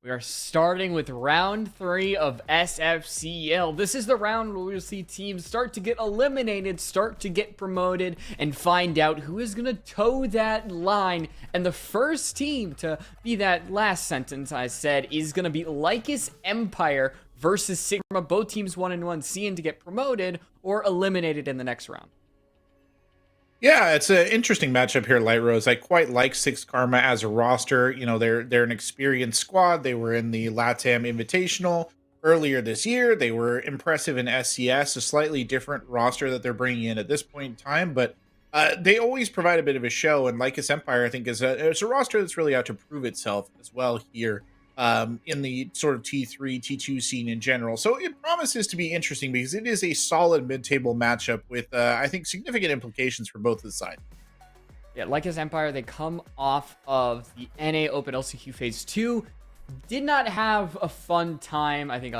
We are starting with round 3 of SFCL. This is the round where we'll see teams start to get eliminated, start to get promoted, and find out who is going to toe that line. And the first team to be that last sentence I said is going to be Lycus Empire versus 6KARMA. Both teams 1-1, seeing to get promoted or eliminated in the next round. Yeah, it's an interesting matchup here, Light Rose. I quite like 6KARMA as a roster. You know, they're an experienced squad. They were in the LATAM Invitational earlier this year. They were impressive in SCS, a slightly different roster that they're bringing in at this point in time, but they always provide a bit of a show. And Lycus Empire, I think, it's a roster that's really out to prove itself as well here in the sort of T3, T2 scene in general. So it promises to be interesting because it is a solid mid-table matchup with, I think, significant implications for both of the sides. Yeah, Lycus Empire, they come off of the NA Open LCQ Phase 2. Did not have a fun time. I think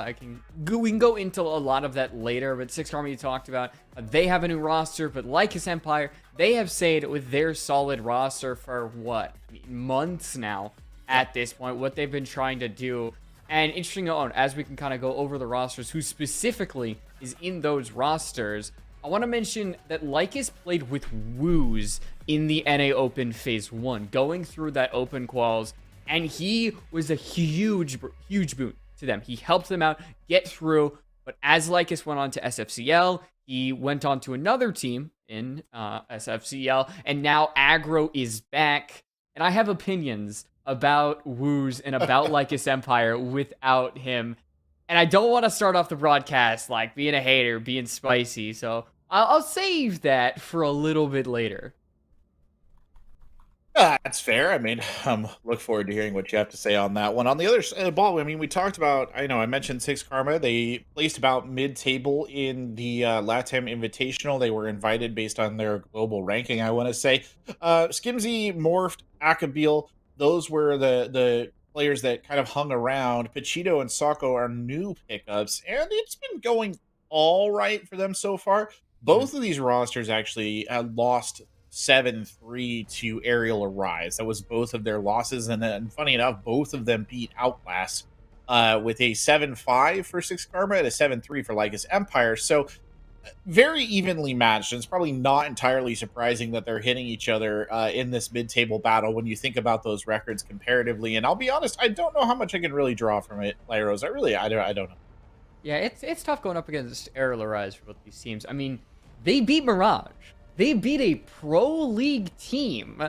we can go into a lot of that later, but 6KARMA you talked about, they have a new roster, but Lycus Empire, they have stayed with their solid roster for what, months now at this point, what they've been trying to do. And interesting to note, as we can kind of go over the rosters, who specifically is in those rosters, I want to mention that Lycus played with Woos in the NA Open Phase 1, going through that open quals, and he was a huge boon to them. He helped them out get through, but as Lycus went on to SFCL, he went on to another team in SFCL, and now Aggro is back, and I have opinions about Woos and about Lycus Empire without him. And I don't want to start off the broadcast like being a hater, being spicy. So I'll save that for a little bit later. That's fair. I mean, look forward to hearing what you have to say on that one. On the other side of the ball, I mean, we talked about, I mentioned 6KARMA. They placed about mid-table in the LATAM Invitational. They were invited based on their global ranking, I want to say. Skimzy, Morphed, Akabil, those were the players that kind of hung around. Pachito and Sako are new pickups, and it's been going all right for them so far. Both of these rosters actually lost 7-3 to Aerial Arise. That was both of their losses, and then funny enough, both of them beat Outlast with a 7-5 for 6KARMA and a 7-3 for Lycus Empire. So very evenly matched. And it's probably not entirely surprising that they're hitting each other in this mid-table battle when you think about those records comparatively. And I'll be honest, I don't know how much I can really draw from it, Lyros. I don't know. Yeah, it's tough going up against Aerial Arise for both these teams. I mean, they beat Mirage. They beat a pro league team,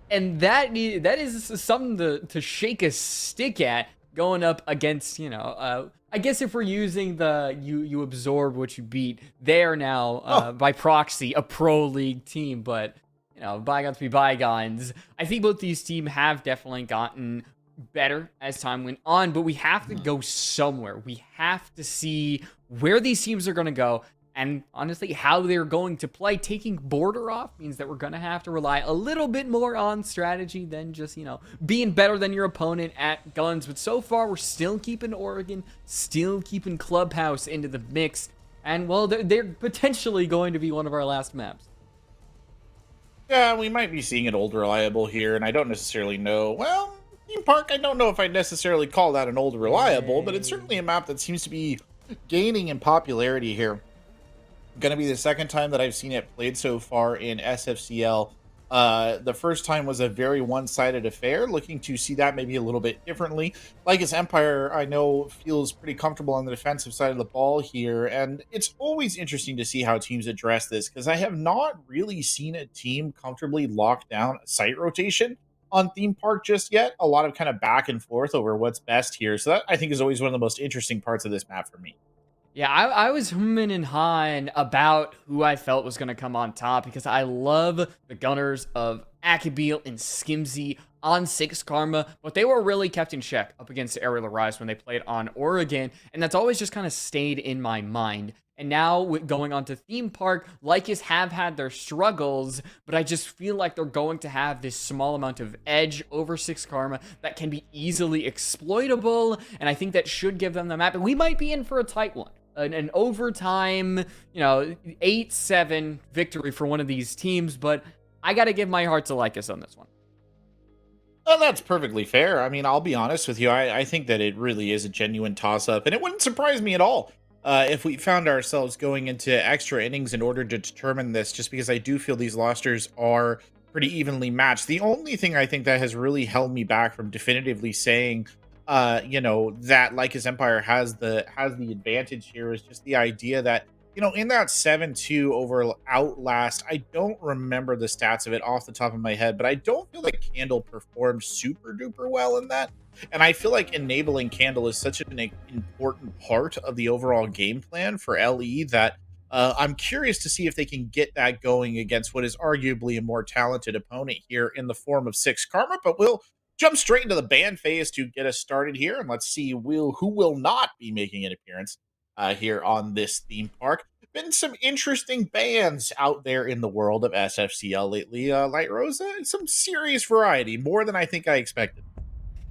and that is something to shake a stick at going up against, I guess if we're using the you absorb what you beat, they are now by proxy a pro league team, but bygones be bygones. I think both these teams have definitely gotten better as time went on, but we have to go somewhere. We have to see where these teams are going to go. And honestly, how they're going to play. Taking Border off means that we're going to have to rely a little bit more on strategy than just, being better than your opponent at guns. But so far, we're still keeping Oregon, still keeping Clubhouse into the mix. And, well, they're potentially going to be one of our last maps. Yeah, we might be seeing an old reliable here, and I don't necessarily know. Well, Theme Park, I don't know if I'd necessarily call that an old reliable, but it's certainly a map that seems to be gaining in popularity here. Going to be the second time that I've seen it played so far in SFCL. The first time was a very one-sided affair. Looking to see that maybe a little bit differently. Lycus Empire, I know, feels pretty comfortable on the defensive side of the ball here, and it's always interesting to see how teams address this, because I have not really seen a team comfortably lock down a site rotation on Theme Park just yet. A lot of kind of back and forth over what's best here, so that I think is always one of the most interesting parts of this map for me. Yeah, I was humming and hawing about who I felt was going to come on top, because I love the gunners of Akabil and Skimzy on 6KARMA, but they were really kept in check up against Aerial Arise when they played on Oregon, and that's always just kind of stayed in my mind. And now, going on to Theme Park, Lycus have had their struggles, but I just feel like they're going to have this small amount of edge over 6KARMA that can be easily exploitable, and I think that should give them the map. And we might be in for a tight one. An overtime, 8-7 victory for one of these teams, but I got to give my heart to Lycus on this one. That's perfectly fair. I mean, I'll be honest with you. I think that it really is a genuine toss up, and it wouldn't surprise me at all if we found ourselves going into extra innings in order to determine this, just because I do feel these rosters are pretty evenly matched. The only thing I think that has really held me back from definitively saying, that Lycus Empire has the advantage here is just the idea that in that 7-2 over Outlast, I don't remember the stats of it off the top of my head, but I don't feel like Candle performed super duper well in that. And I feel like enabling Candle is such an important part of the overall game plan for LE that I'm curious to see if they can get that going against what is arguably a more talented opponent here in the form of 6KARMA. But we'll jump straight into the ban phase to get us started here, and let's see who will not be making an appearance here on this theme park. Been some interesting bands out there in the world of SFCL lately, Light Rosa. Some serious variety, more than I think I expected.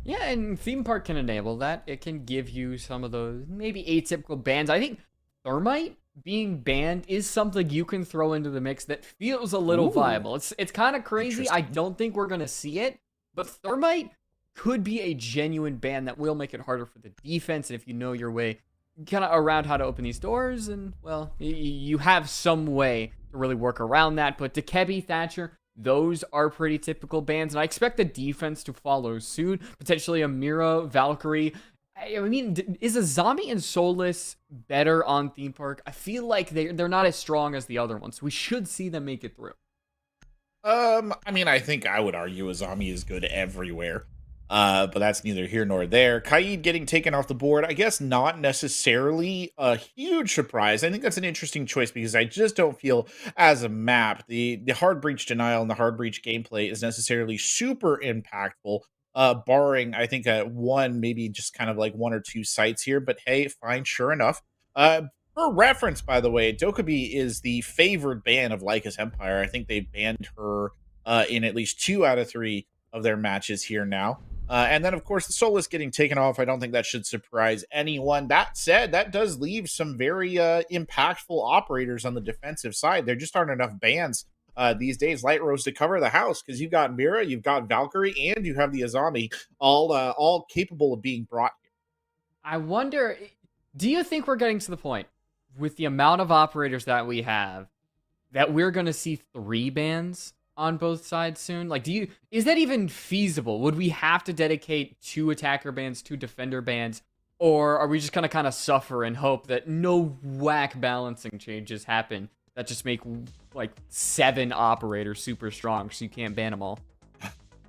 Yeah, and theme park can enable that. It can give you some of those maybe atypical bans. I think Thermite being banned is something you can throw into the mix that feels a little Ooh, viable. It's kind of crazy. I interesting. don't think we're gonna see it, but Thermite could be a genuine ban that will make it harder for the defense. And if you know your way kind of around how to open these doors, and well, you have some way to really work around that. But Dekebi, Thatcher, those are pretty typical bans, and I expect the defense to follow suit. Potentially a Mira, Valkyrie. I mean, is a Zombie and Soulless better on theme park? I feel like they're not as strong as the other ones. We should see them make it through. I mean, I think I would argue a zombie is good everywhere. But that's neither here nor there. Kaid getting taken off the board, I guess not necessarily a huge surprise. I think that's an interesting choice because I just don't feel as a map, the hard breach denial and the hard breach gameplay is necessarily super impactful. Barring I think one, maybe just kind of like one or two sites here, but hey, fine, sure enough. For reference, by the way, Dokkaebi is the favored ban of Lycus Empire. I think they've banned her in at least 2 out of 3 of their matches here now. And then, of course, the Soulless getting taken off. I don't think that should surprise anyone. That said, that does leave some very impactful operators on the defensive side. There just aren't enough bans these days, Light Rose, to cover the house because you've got Mira, you've got Valkyrie, and you have the Azami, all capable of being brought here. I wonder, do you think we're getting to the point with the amount of operators that we have that we're going to see 3 bans on both sides soon? Like, is that even feasible? Would we have to dedicate 2 attacker bans, 2 defender bans, or are we just gonna kind of suffer and hope that no whack balancing changes happen that just make like 7 operators super strong so you can't ban them all?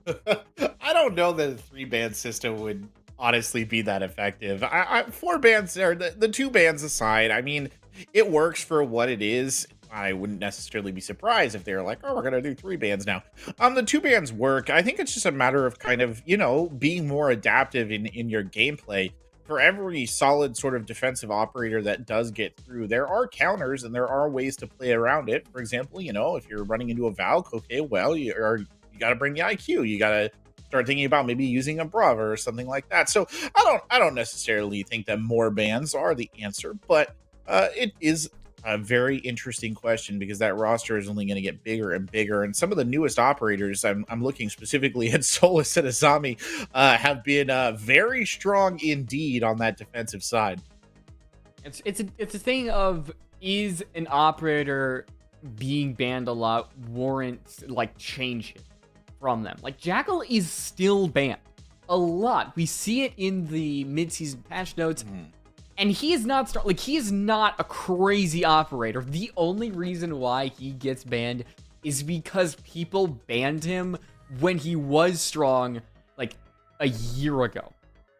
I don't know that a 3 ban system would honestly be that effective. 4 bands, or the 2 bands aside, I mean, it works for what it is. I wouldn't necessarily be surprised if they're like, oh, we're going to do 3 bands now. The 2 bands work. I think it's just a matter of kind of, being more adaptive in your gameplay. For every solid sort of defensive operator that does get through, there are counters and there are ways to play around it. For example, if you're running into a Valk, okay, well, you got to bring the IQ. You got to start thinking about maybe using a Brava or something like that. So I don't necessarily think that more bans are the answer, but it is a very interesting question because that roster is only going to get bigger and bigger. And some of the newest operators, I'm looking specifically at Solus and Azami, have been very strong indeed on that defensive side. It's a thing of, is an operator being banned a lot warrant like change from them? Like Jackal is still banned a lot. We see it in the mid-season patch notes. And he is not he is not a crazy operator. The only reason why he gets banned is because people banned him when he was strong like a year ago.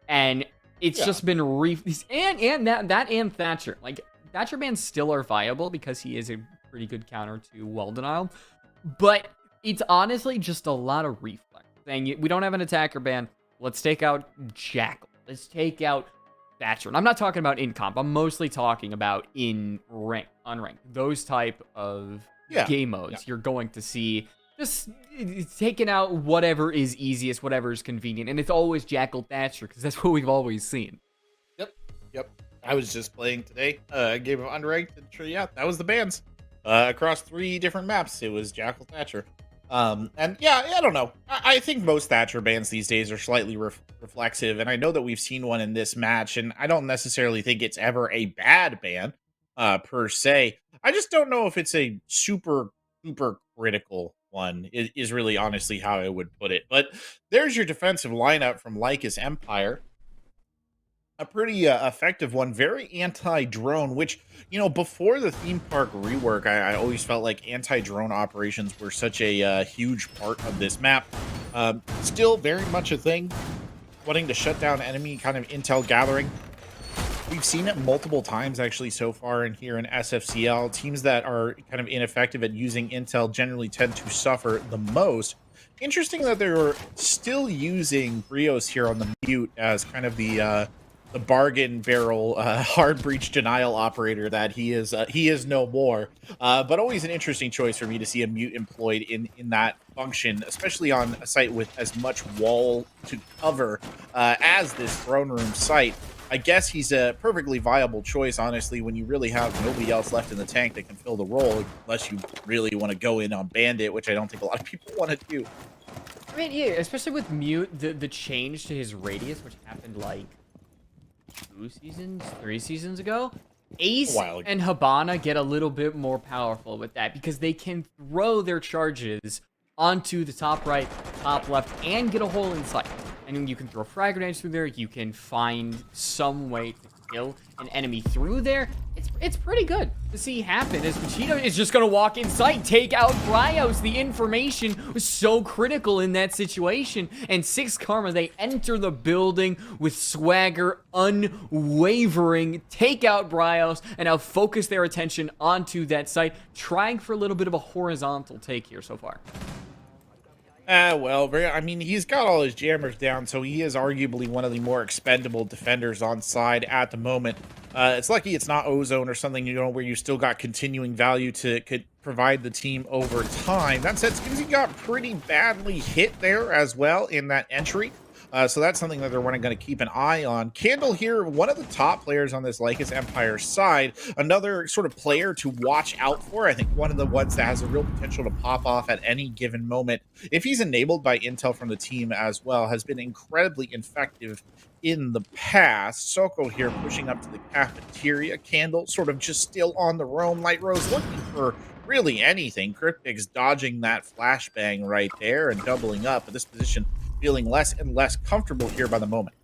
And it's just been and that and Thatcher. Like Thatcher bans still are viable because he is a pretty good counter to wall denial. But it's honestly just a lot of reflex. Saying we don't have an attacker ban. Let's take out Jackal. Let's take out Thatcher. And I'm not talking about in comp. I'm mostly talking about in rank, unranked. Those type of game modes. You're going to see just taking out whatever is easiest, whatever is convenient. And it's always Jackal Thatcher because that's what we've always seen. Yep. I was just playing today a game of unranked, and sure, that was the bans. Across 3 different maps, it was Jackal Thatcher. And yeah, I don't know. I think most Thatcher bans these days are slightly reflexive, and I know that we've seen one in this match, and I don't necessarily think it's ever a bad ban, per se. I just don't know if it's a super critical one. Is really honestly how I would put it. But there's your defensive lineup from Lycus Empire, a pretty effective one, very anti-drone, which, before the theme park rework, I always felt like anti-drone operations were such a huge part of this map. Still very much a thing, wanting to shut down enemy kind of intel gathering. We've seen it multiple times actually so far in here in SFCL. Teams that are kind of ineffective at using intel generally tend to suffer the most. Interesting that they're still using Brios here on the mute as kind of the bargain barrel hard breach denial operator that he is no more. But always an interesting choice for me to see a mute employed in that function, especially on a site with as much wall to cover as this throne room site. I guess he's a perfectly viable choice, honestly, when you really have nobody else left in the tank that can fill the role, unless you really want to go in on Bandit, which I don't think a lot of people want to do. I mean, yeah, especially with Mute, the change to his radius, which happened like 3 seasons ago. Ace and Habana get a little bit more powerful with that because they can throw their charges onto the top right, top left, and get a hole in sight. And you can throw frag grenades through there. You can find some way to kill an enemy through there. It's pretty good to see happen as Vegito is just going to walk in sight, take out Brios. The information was so critical in that situation. And 6KARMA, they enter the building with swagger, unwavering, take out Brios, and now focus their attention onto that site, trying for a little bit of a horizontal take here so far. Well, I mean, he's got all his jammers down, so he is arguably one of the more expendable defenders on side at the moment. It's lucky it's not Ozone or something, where you still got continuing value could provide the team over time. That said, Skimsy got pretty badly hit there as well in that entry. So that's something that they're going to keep an eye on. Candle here, one of the top players on this Lycus Empire side, another sort of player to watch out for. I think one of the ones that has a real potential to pop off at any given moment, if he's enabled by intel from the team as well, has been incredibly effective in the past. Soko here pushing up to the cafeteria. Candle sort of just still on the roam. Light Rose looking for really anything. Cryptic's dodging that flashbang right there and doubling up, but this position feeling less and less comfortable here by the moment.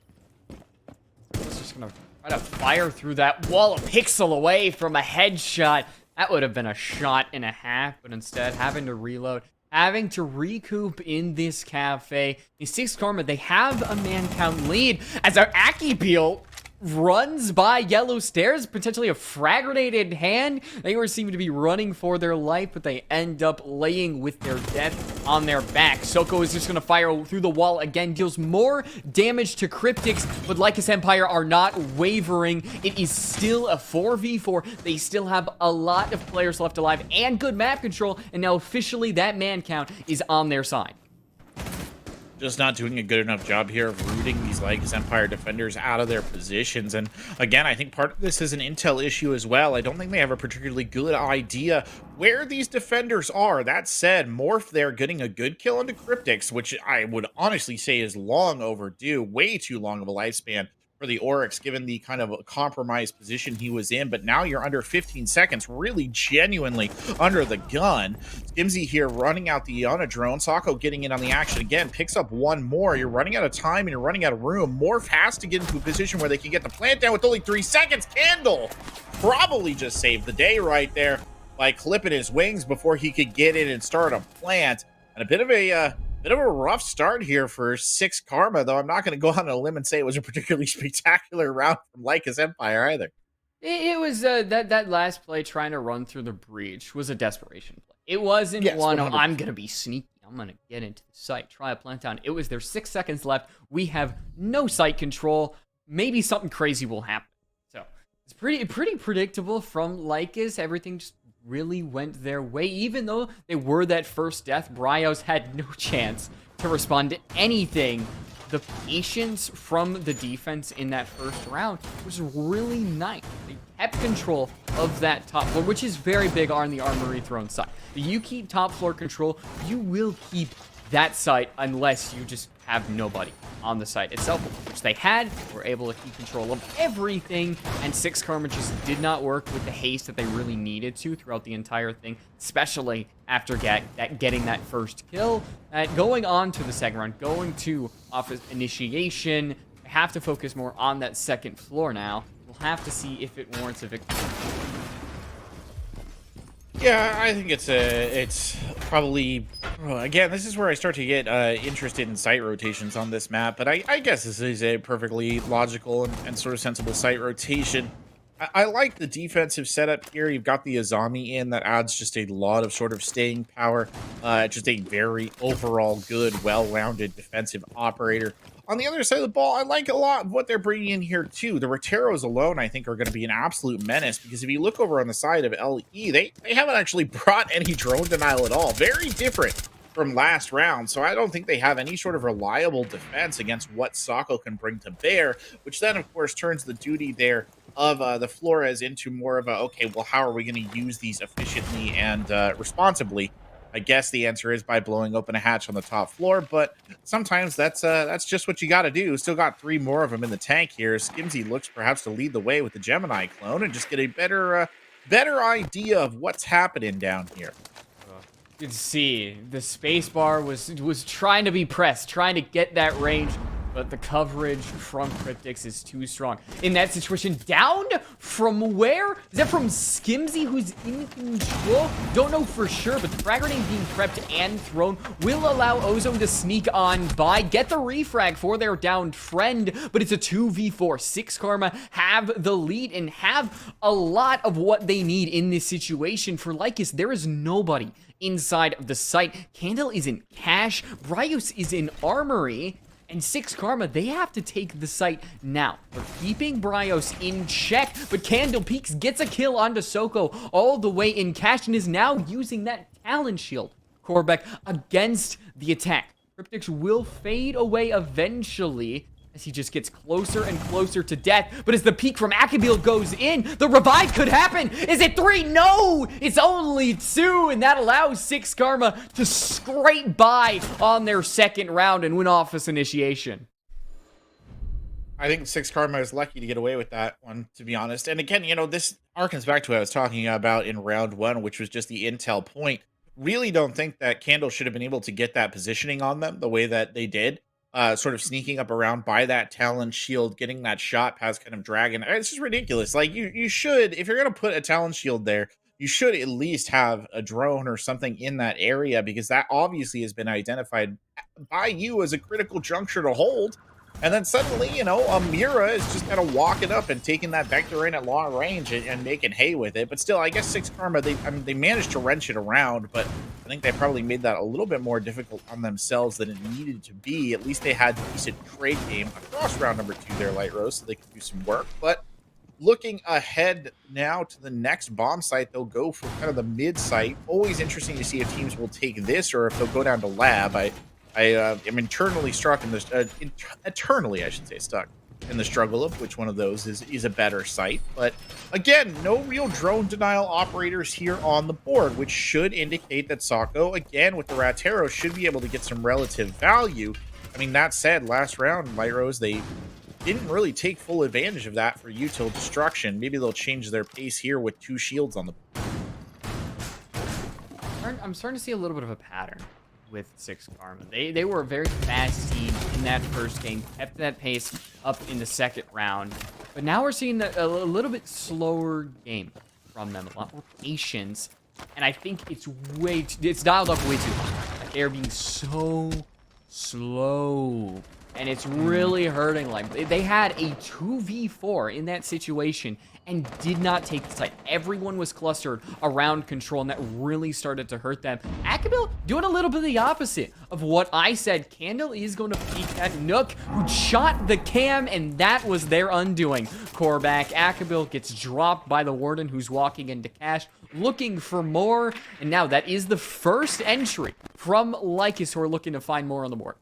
He's just gonna try to fire through that wall a pixel away from a headshot. That would have been a shot and a half, but instead having to reload, having to recoup in this cafe. The 6KARMA, they have a man count lead as our Aki Peel runs by yellow stairs, potentially a frag grenade in hand. They were seeming to be running for their life, but they end up laying with their death on their back. Soko is just going to fire through the wall again, deals more damage to Cryptics, but Lycus Empire are not wavering. It is still a 4v4. They still have a lot of players left alive and good map control, and now officially that man count is on their side. Just not doing a good enough job here of rooting these Lycus Empire defenders out of their positions. And again, I think part of this is an intel issue as well. I don't think they have a particularly good idea where these defenders are. That said, Morph there getting a good kill into Cryptics, which I would honestly say is long overdue, way too long of a lifespan for the Oryx, given the kind of compromised position he was in. But now you're under 15 seconds, really genuinely under the gun. Skimsy here running out the on a drone. Sako getting in on the action again, picks up one more. You're running out of time and you're running out of room. Morph has to get into a position where they can get the plant down with only 3 seconds. Candle probably just saved the day right there by clipping his wings before he could get in and start a plant. And a bit of a rough start here for 6KARMA, though I'm not going to go on a limb and say it was a particularly spectacular round from Lycus Empire either. It was that last play trying to run through the breach was a desperation play. It wasn't one of, I'm going to be sneaky. I'm going to get into the site, try a plant down. It was there's 6 seconds left. We have no site control. Maybe something crazy will happen. So it's pretty predictable from Lycus. Everything just really went their way. Even though they were that first death, Brios had no chance to respond to anything. The patience from the defense in that first round was really nice. They kept control of that top floor, which is very big on the Armory Throne side. You keep top floor control, you will keep that site unless you just have nobody on the site itself, which they had. Were able to keep control of everything, and 6KARMA just did not work with the haste that they really needed to throughout the entire thing, especially after getting that first kill. Going on to the second round, going to office initiation, have to focus more on that second floor now. We'll have to see if it warrants a victory. Yeah, I think it's probably, again, this is where I start to get interested in site rotations on this map, but I guess this is a perfectly logical and sort of sensible site rotation. I like the defensive setup here. You've got the Azami in that adds just a lot of sort of staying power, just a very overall good, well-rounded defensive operator. On the other side of the ball, I like a lot of what they're bringing in here, too. The Roteros alone, I think, are going to be an absolute menace, because if you look over on the side of LE, they haven't actually brought any drone denial at all. Very different from last round, so I don't think they have any sort of reliable defense against what Sako can bring to bear, which then, of course, turns the duty there of the Flores into more of a, okay, well, how are we going to use these efficiently and responsibly? I guess the answer is by blowing open a hatch on the top floor, but sometimes that's just what you got to do. Still got 3 more of them in the tank here. Skimzy looks perhaps to lead the way with the Gemini clone and just get a better idea of what's happening down here. You can see the spacebar was trying to be pressed, trying to get that range, but the coverage from Cryptix is too strong. In that situation, down from where? Is that from Skimzy, who's in control? Don't know for sure, but the frag grenade being prepped and thrown will allow Ozone to sneak on by, get the refrag for their downed friend, but it's a 2v4. 6KARMA have the lead and have a lot of what they need in this situation. For Lycus, there is nobody inside of the site. Candle is in cash, Bryos is in armory, and 6KARMA, they have to take the site now. They're keeping Bryos in check, but Candle Peaks gets a kill onto Soko all the way in cash and is now using that talent shield, Korbeck, against the attack. Cryptix will fade away eventually as he just gets closer and closer to death. But as the peek from Akabil goes in, the revive could happen. Is it 3? No! It's only 2, and that allows 6KARMA to scrape by on their second round and win office initiation. I think 6KARMA is lucky to get away with that one, to be honest. And again, you know, this harkens back to what I was talking about in round 1, which was just the intel point. Really don't think that Candle should have been able to get that positioning on them the way that they did. Sort of sneaking up around by that Talon shield, getting that shot past kind of Dragon. It's just ridiculous. Like, you should, if you're going to put a Talon shield there, you should at least have a drone or something in that area, because that obviously has been identified by you as a critical juncture to hold. And then suddenly, you know, Amira is just kind of walking up and taking that Vector in at long range and making hay with it. But still, I guess 6KARMA, they managed to wrench it around, but I think they probably made that a little bit more difficult on themselves than it needed to be. At least they had decent trade game across round number 2 there, Light Rose, so they could do some work. But looking ahead now to the next bomb site, they'll go for kind of the mid site. Always interesting to see if teams will take this or if they'll go down to lab. I am eternally stuck in this, eternally, I should say, stuck in the struggle of which one of those is a better site. But again, no real drone denial operators here on the board, which should indicate that Sako, again, with the Ratero, should be able to get some relative value. I mean, that said, last round, Light Rose, they didn't really take full advantage of that for util destruction. Maybe they'll change their pace here with 2 shields on the board. I'm starting to see a little bit of a pattern with 6KARMA. They were a very fast team in that first game, kept that pace up in the second round, but now we're seeing a little bit slower game from them, a lot more patience, and I think it's dialed up way too high. Like, they're being so slow, and it's really hurting. Like, they had a 2v4 in that situation and did not take the site. Everyone was clustered around control, and that really started to hurt them. Akabil doing a little bit of the opposite of what I said. Candle is going to peek at Nook, who shot the cam, and that was their undoing. Korbeck, Akabil gets dropped by the Warden, who's walking into cash, looking for more, and now that is the first entry from Lycus, who are looking to find more on the board.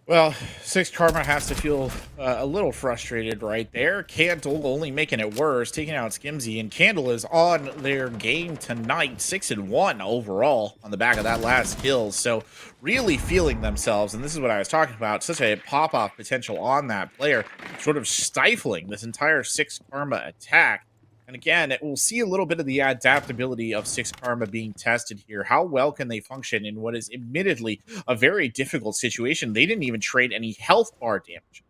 Well, 6KARMA has to feel a little frustrated right there. Candle only making it worse, taking out Skimsy, and Candle is on their game tonight, 6-1 overall on the back of that last kill. So really feeling themselves, and this is what I was talking about, such a pop-off potential on that player, sort of stifling this entire 6KARMA attack. And again, we'll see a little bit of the adaptability of 6KARMA being tested here. How well can they function in what is admittedly a very difficult situation? They didn't even trade any health bar damage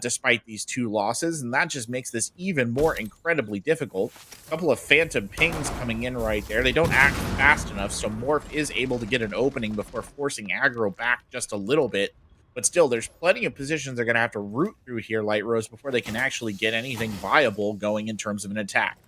despite these two losses, and that just makes this even more incredibly difficult. A couple of phantom pings coming in right there. They don't act fast enough, so Morph is able to get an opening before forcing aggro back just a little bit. But still, there's plenty of positions they're going to have to root through here, Light Rose, before they can actually get anything viable going in terms of an attack.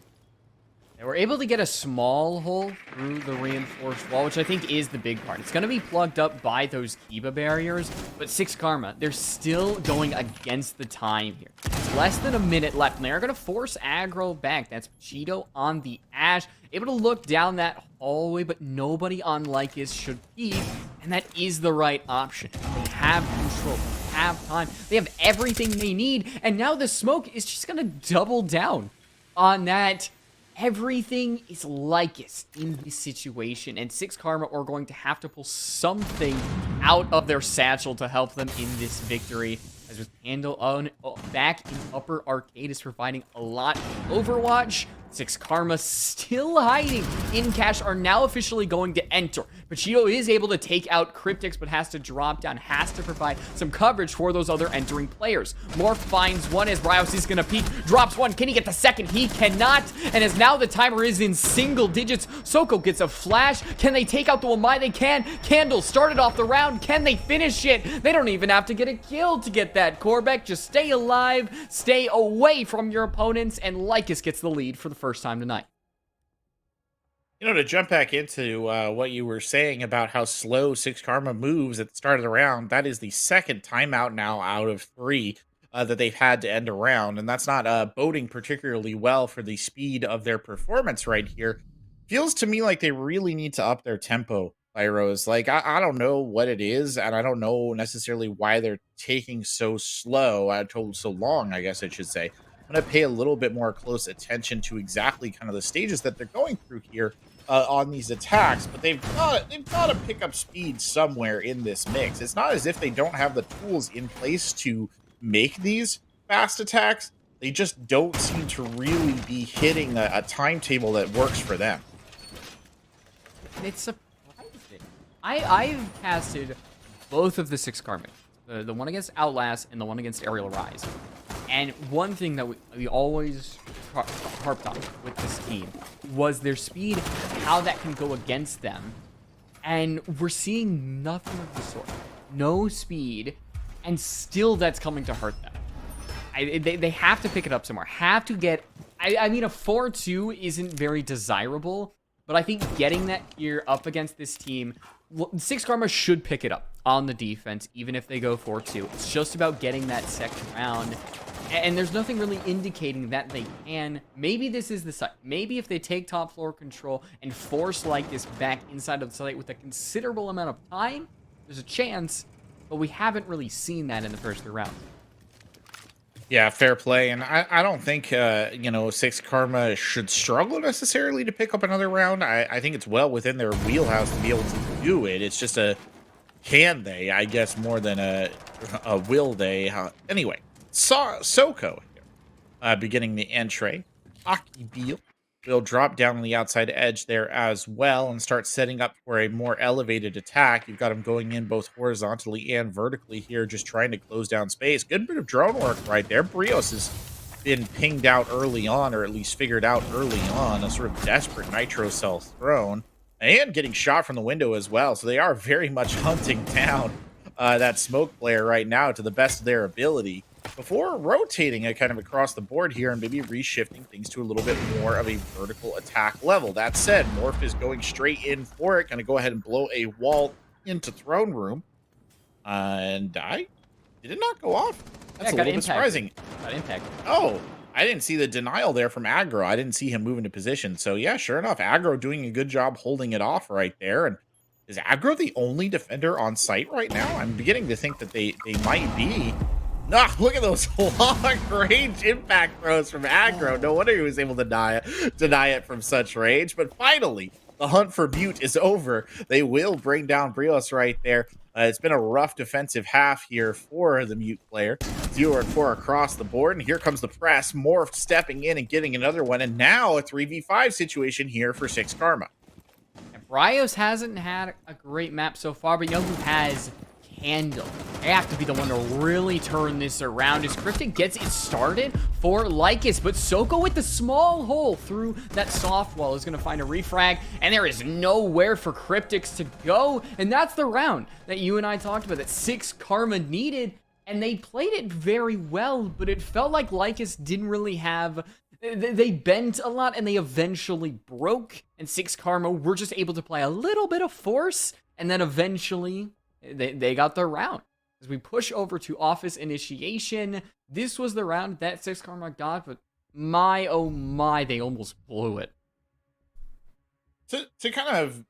And we're able to get a small hole through the reinforced wall, which I think is the big part. It's going to be plugged up by those Kiba barriers, but 6KARMA, they're still going against the time here. It's less than a minute left, and they are going to force aggro back. That's Cheeto on the Ash, able to look down that hallway, but nobody on Lycus should peek, and that is the right option. They have control, they have time, they have everything they need, and now the smoke is just going to double down on that. Everything is Lycus in this situation, and 6KARMA are going to have to pull something out of their satchel to help them in this victory. As with Candle on back in upper arcade is providing a lot. Overwatch, 6KARMA still hiding in cash are now officially going to enter. Pacheco is able to take out Cryptix, but has to drop down, has to provide some coverage for those other entering players. Morph finds one as Rios is going to peek, drops one. Can he get the second? He cannot. And as now the timer is in single digits, Soko gets a flash. Can they take out the Wamai? They can. Candle started off the round. Can they finish it? They don't even have to get a kill to get that. Korbeck, just stay alive, stay away from your opponents, and Lycus gets the lead for the first time tonight. You know, to jump back into what you were saying about how slow 6KARMA moves at the start of the round, that is the second timeout now out of 3 that they've had to end a round, and that's not boding particularly well for the speed of their performance right here. Feels to me like they really need to up their tempo, Pyros. Like, I don't know what it is, and I don't know necessarily why they're taking so slow, so long, I guess I should say. I'm going to pay a little bit more close attention to exactly kind of the stages that they're going through here on these attacks, but they've got to pick up speed somewhere in this mix. It's not as if they don't have the tools in place to make these fast attacks. They just don't seem to really be hitting a timetable that works for them. It's surprising. I've casted both of the 6KARMA, the one against Outlast and the one against Aerial Rise. And one thing that we always harped on with this team was their speed, how that can go against them. And we're seeing nothing of the sort. No speed, and still that's coming to hurt them. They have to pick it up somewhere. Have to get... I mean, a 4-2 isn't very desirable, but I think getting that here up against this team... 6KARMA should pick it up on the defense, even if they go 4-2. It's just about getting that second round. And there's nothing really indicating that they can. Maybe this is the site. Maybe if they take top floor control and force Lycus back inside of the site with a considerable amount of time, there's a chance. But we haven't really seen that in the first 3 rounds. Yeah, fair play. And I don't think, 6KARMA should struggle necessarily to pick up another round. I think it's well within their wheelhouse to be able to do it. It's just a can they, I guess, more than a will they. Anyway, Soko here, beginning the entry. Aki Beal will drop down on the outside edge there as well and start setting up for a more elevated attack. You've got him going in both horizontally and vertically here, just trying to close down space. Good bit of drone work right there. Brios has been pinged out early on, or at least figured out early on, a sort of desperate nitro cell thrown, and getting shot from the window as well. So they are very much hunting down that smoke player right now to the best of their ability, before rotating it kind of across the board here and maybe reshifting things to a little bit more of a vertical attack level. That said, Morph is going straight in for it. Going to go ahead and blow a wall into throne room. And did it not go off? That's a little bit surprising. Got impact. Oh, I didn't see the denial there from Aggro. I didn't see him move into position. So yeah, sure enough, Aggro doing a good job holding it off right there. And Is Aggro the only defender on site right now? I'm beginning to think that they might be. Ah, look at those long-range impact throws from Aggro. No wonder he was able to deny it from such range. But finally, the hunt for Mute is over. They will bring down Brios right there. It's been a rough defensive half here for the Mute player. 0-4 across the board. And here comes the press. Morph stepping in and getting another one. And now a 3v5 situation here for 6KARMA. Brios hasn't had a great map so far, but you know who has? Candle. They have to be the one to really turn this around as Cryptic gets it started for Lycus, but Soko with the small hole through that soft wall is going to find a refrag, and there is nowhere for Cryptics to go, and that's the round that you and I talked about that 6KARMA needed, and they played it very well, but it felt like Lycus didn't really have... They bent a lot, and they eventually broke, and 6KARMA were just able to play a little bit of force, and then eventually... They got their round. As we push over to office initiation, this was the round that 6KARMA got, but my, oh my, they almost blew it. To kind of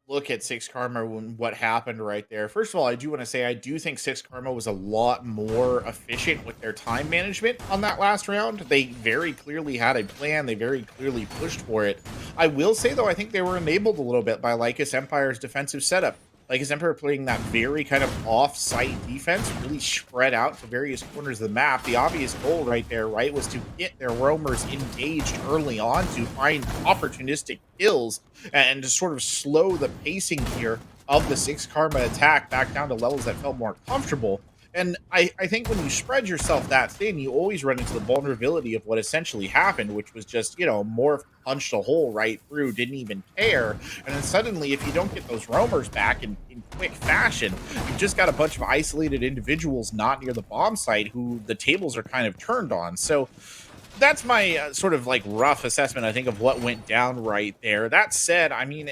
look at 6KARMA and what happened right there, first of all, I do want to say I do think 6KARMA was a lot more efficient with their time management on that last round. They very clearly had a plan. They very clearly pushed for it. I will say, though, I think they were enabled a little bit by Lycus Empire's defensive setup. Lycus Empire playing that very kind of off-site defense, really spread out to various corners of the map. The obvious goal right there, right, was to get their roamers engaged early on to find opportunistic kills and to sort of slow the pacing here of the 6KARMA attack back down to levels that felt more comfortable. And I think when you spread yourself that thin, you always run into the vulnerability of what essentially happened, which was just, you know, Morph punched a hole right through, didn't even care. And then suddenly, if you don't get those roamers back in quick fashion, you've just got a bunch of isolated individuals not near the bomb site who the tables are kind of turned on. So that's my sort of like rough assessment, I think, of what went down right there. That said, I mean,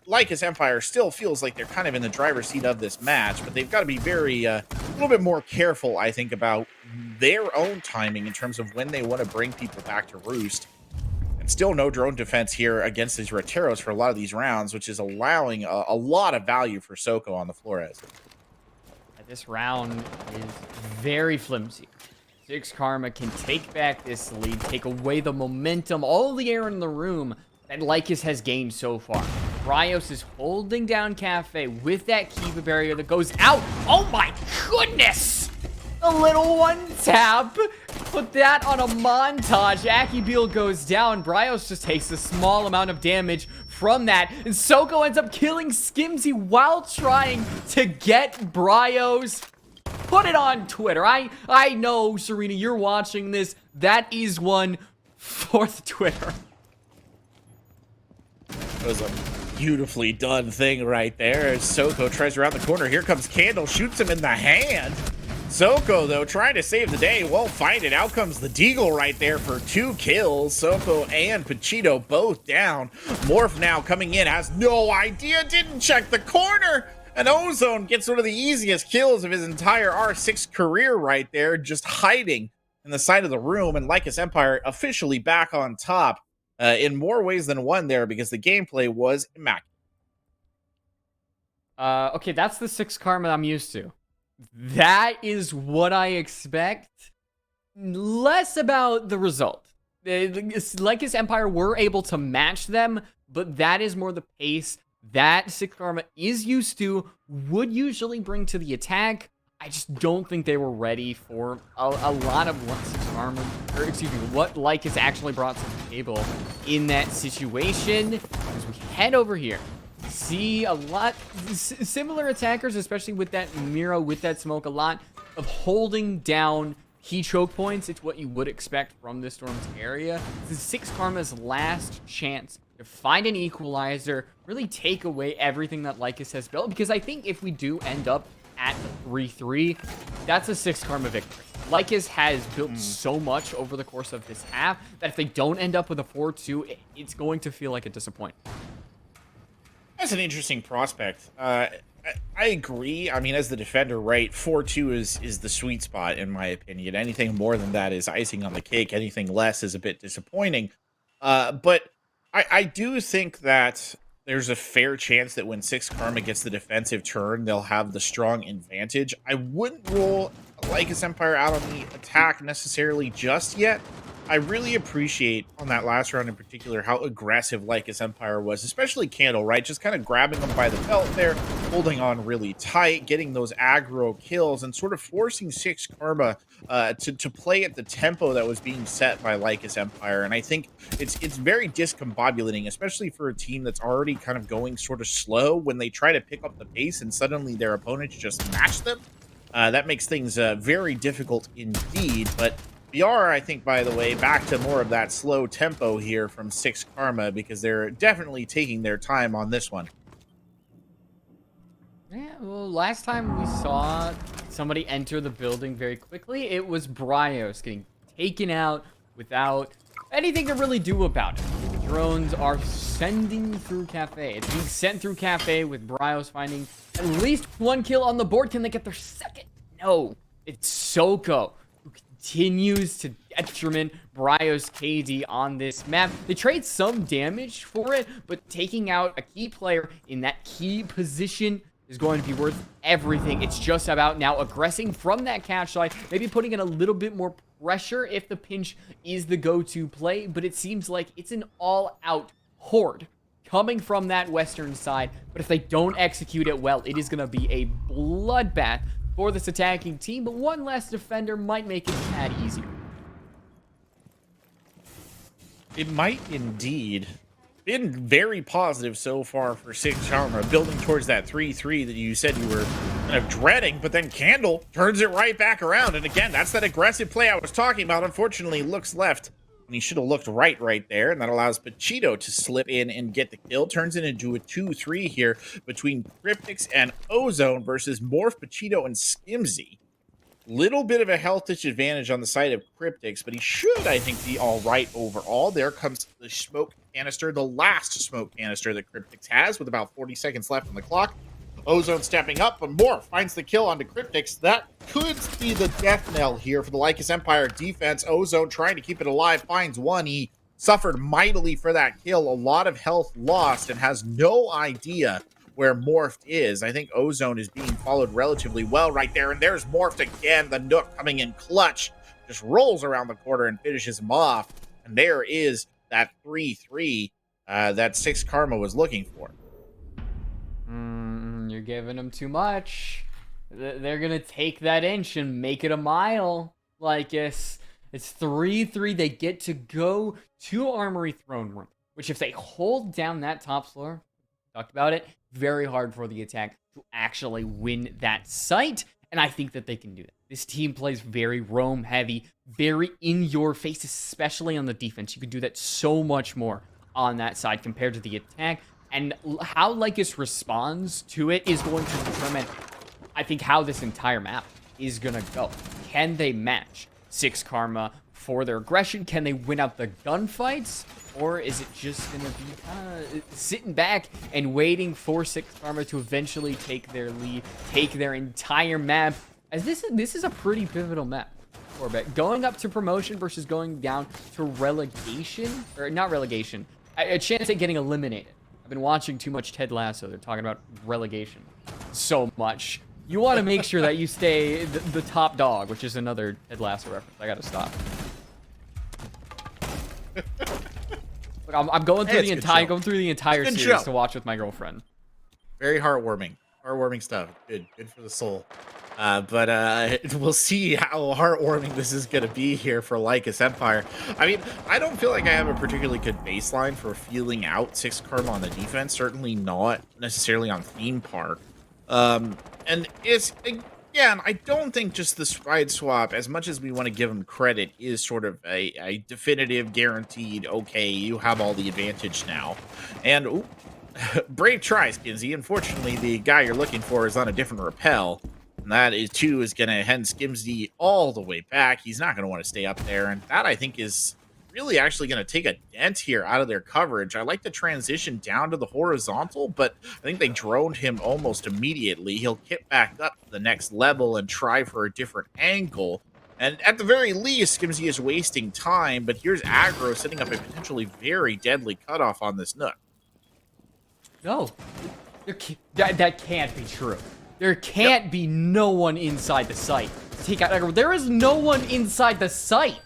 Lycus Empire still feels like they're kind of in the driver's seat of this match, but they've got to be very, a little bit more careful, I think, about their own timing in terms of when they want to bring people back to roost. And still no drone defense here against these Roteros for a lot of these rounds, which is allowing a lot of value for Soko on the Flores. This round is very flimsy. 6KARMA can take back this lead, take away the momentum, all the air in the room that Lycus has gained so far. Brios is holding down Cafe with that Kiva barrier that goes out. Oh my goodness! A little one tap. Put that on a montage. Akibeel goes down. Brios just takes a small amount of damage from that. And Soko ends up killing Skimzy while trying to get Brios. Put it on Twitter. I know, Serena, you're watching this. That is one for the Twitter. It was a beautifully done thing right there as Soko tries around the corner. Here comes Candle, shoots him in the hand. Soko, though, trying to save the day, won't find it. Out comes the Deagle right there for 2 kills. Soko and Pachito both down. Morph now coming in, has no idea, didn't check the corner. And Ozone gets one of the easiest kills of his entire R6 career right there, just hiding in the side of the room. And Lycus Empire officially back on top in more ways than one there because the gameplay was immaculate. Okay, that's the 6KARMA I'm used to. That is what I expect. Less about the result. Lycus Empire were able to match them, but that is more the pace that 6KARMA is used to, would usually bring to the attack. I just don't think they were ready for a lot of what 6KARMA, or excuse me, what Lycus actually brought to the table in that situation. As we head over here, see a lot similar attackers, especially with that Miro, with that smoke, a lot of holding down key choke points. It's what you would expect from this Storm's area. This is 6KARMA's last chance to find an equalizer, really take away everything that Lycus has built, because I think if we do end up at 3-3, that's a 6KARMA victory. Lycus has built so much over the course of this half that if they don't end up with a 4-2, it's going to feel like a disappointment. That's an interesting prospect. I agree. I mean, as the defender, right, 4-2 is the sweet spot, in my opinion. Anything more than that is icing on the cake. Anything less is a bit disappointing. But I do think that there's a fair chance that when 6KARMA gets the defensive turn, they'll have the strong advantage. I wouldn't rule Lycus Empire out on the attack necessarily just yet. I really appreciate on that last round in particular how aggressive Lycus Empire was, especially Candle, right? Just kind of grabbing them by the belt there, holding on really tight, getting those aggro kills, and sort of forcing 6KARMA to play at the tempo that was being set by Lycus Empire. And I think it's very discombobulating, especially for a team that's already kind of going sort of slow when they try to pick up the pace and suddenly their opponents just match them. That makes things very difficult indeed, but we are, I think, by the way, back to more of that slow tempo here from 6KARMA because they're definitely taking their time on this one. Yeah, well, last time we saw somebody enter the building very quickly, it was Bryos getting taken out without anything to really do about it. The drones are sending through Cafe. It's being sent through Cafe with Bryos finding at least one kill on the board. Can they get their second? No. It's Soko who continues to detriment Bryos KD on this map. They trade some damage for it, but taking out a key player in that key position is going to be worth everything. It's just about now aggressing from that catch side, maybe putting in a little bit more pressure if the pinch is the go-to play, but it seems like it's an all-out horde coming from that western side. But if they don't execute it well, it is going to be a bloodbath for this attacking team, but one less defender might make it a tad easier. It might indeed. Been very positive so far for 6KARMA, building towards that 3-3 that you said you were kind of dreading, but then Candle turns it right back around. And again, that's that aggressive play I was talking about. Unfortunately, looks left, and he should have looked right there, and that allows Pachito to slip in and get the kill. Turns it into a 2-3 here between Cryptix and Ozone versus Morph, Pachito, and Skimzy. Little bit of a health disadvantage on the side of Cryptix, but he should, I think, be all right overall. There comes the smoke canister, the last smoke canister that Cryptix has with about 40 seconds left on the clock. Ozone stepping up, but Morph finds the kill onto Cryptix. That could be the death knell here for the Lycus Empire defense. Ozone trying to keep it alive, finds one. He suffered mightily for that kill. A lot of health lost and has no idea where Morphed is. I think Ozone is being followed relatively well right there. And there's Morphed again. The Nook coming in clutch. Just rolls around the corner and finishes him off. And there is that 3-3 that 6KARMA was looking for. You're giving them too much. They're going to take that inch and make it a mile. Lycus. It's 3-3. They get to go to Armory Throne Room, which if they hold down that top floor, talked about it, very hard for the attack to actually win that site, and I think that they can do that. This team plays very roam heavy, very in your face, especially on the defense. You could do that so much more on that side compared to the attack, and how Lycus responds to it is going to determine, I think, how this entire map is going to go. Can they match 6KARMA for their aggression? Can they win out the gunfights? Or is it just going to be sitting back and waiting for 6KARMA to eventually take their lead, take their entire map? As this is a pretty pivotal map. Orbit going up to promotion versus going down to relegation, or not relegation, a chance at getting eliminated. I've been watching too much Ted Lasso. They're talking about relegation so much. You want to make sure that you stay the top dog, which is another Ted Lasso reference. I gotta stop. Look, I'm going through the entire series to watch with my girlfriend. Very heartwarming stuff. Good for the soul. But we'll see how heartwarming this is going to be here for Lycus Empire. I mean, I don't feel like I have a particularly good baseline for feeling out 6KARMA on the defense. Certainly not necessarily on Theme Park. And it's, again, I don't think just the side swap, as much as we want to give him credit, is sort of a definitive, guaranteed, okay, you have all the advantage now. And, ooh, brave try, Skimzy. Unfortunately, the guy you're looking for is on a different rappel. And that is going to hand Skimzy all the way back. He's not going to want to stay up there. And that, I think, is really actually going to take a dent here out of their coverage. I like the transition down to the horizontal, but I think they droned him almost immediately. He'll get back up to the next level and try for a different angle. And at the very least, Skimzy is wasting time, but here's aggro setting up a potentially very deadly cutoff on this Nook. No. That can't be true. There can't be no one inside the site to take out aggro. There is no one inside the site.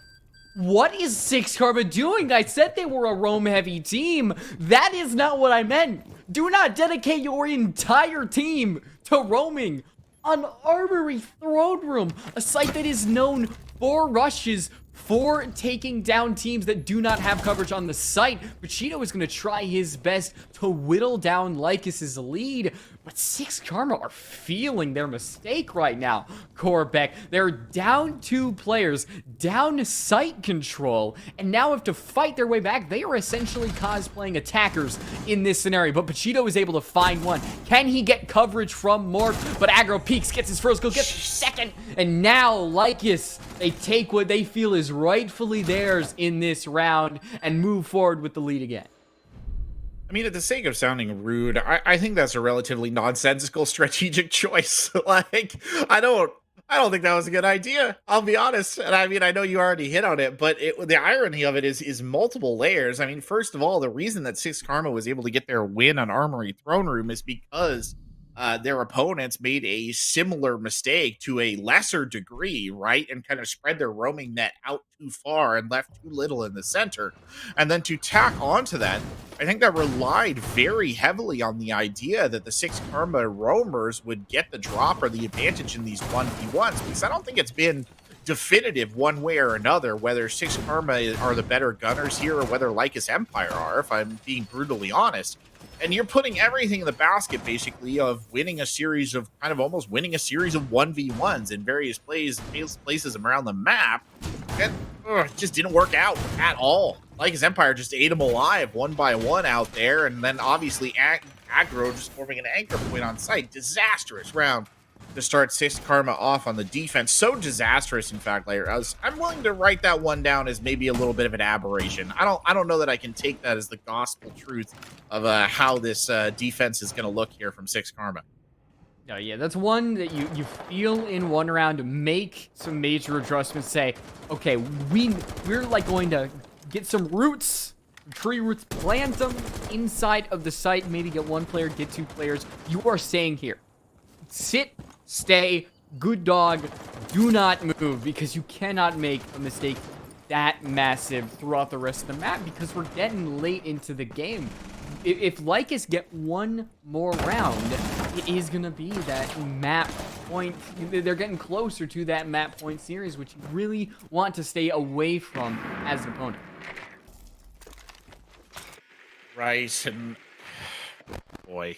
What is 6KARMA doing? I said they were a roam-heavy team. That is not what I meant. Do not dedicate your entire team to roaming on Armory Throne Room, a site that is known for rushes, for taking down teams that do not have coverage on the site. But Cheeto is going to try his best to whittle down Lycus's lead. But 6KARMA are feeling their mistake right now. Corbeck, they're down 2 players, down site control, and now have to fight their way back. They are essentially cosplaying attackers in this scenario, but Pachito is able to find one. Can he get coverage from Morph? But Aggro peeks, gets his first goal, gets his second, and now Lycus, they take what they feel is rightfully theirs in this round and move forward with the lead again. I mean, at the sake of sounding rude, I think that's a relatively nonsensical strategic choice. Like, I don't think that was a good idea. I'll be honest. And I mean, I know you already hit on it, but the irony of it is multiple layers. I mean, first of all, the reason that 6KARMA was able to get their win on Armory Throne Room is because their opponents made a similar mistake to a lesser degree, right? And kind of spread their roaming net out too far and left too little in the center. And then to tack onto that, I think that relied very heavily on the idea that the 6KARMA roamers would get the drop or the advantage in these 1v1s, because I don't think it's been definitive one way or another whether 6KARMA are the better gunners here or whether Lycus Empire are, if I'm being brutally honest. And you're putting everything in the basket, basically, of winning a series of almost winning a series of 1v1s in various places around the map. And it just didn't work out at all. Lycus Empire just ate them alive one by one out there. And then obviously Aggro just forming an anchor point on site. Disastrous round to start 6KARMA off on the defense. So disastrous, in fact, like, I'm willing to write that one down as maybe a little bit of an aberration. I don't know that I can take that as the gospel truth of how this defense is going to look here from 6KARMA. No, yeah, that's one that you feel in one round, make some major adjustments, say, okay, we're like going to get some roots, tree roots, plant them inside of the site, maybe get 1 player, get 2 players. You are staying here. Sit, stay, good dog, do not move, because you cannot make a mistake that massive throughout the rest of the map, because we're getting late into the game. If Lycus get 1 more round, it is going to be that map point. They're getting closer to that map point series, which you really want to stay away from as an opponent. Right, and boy,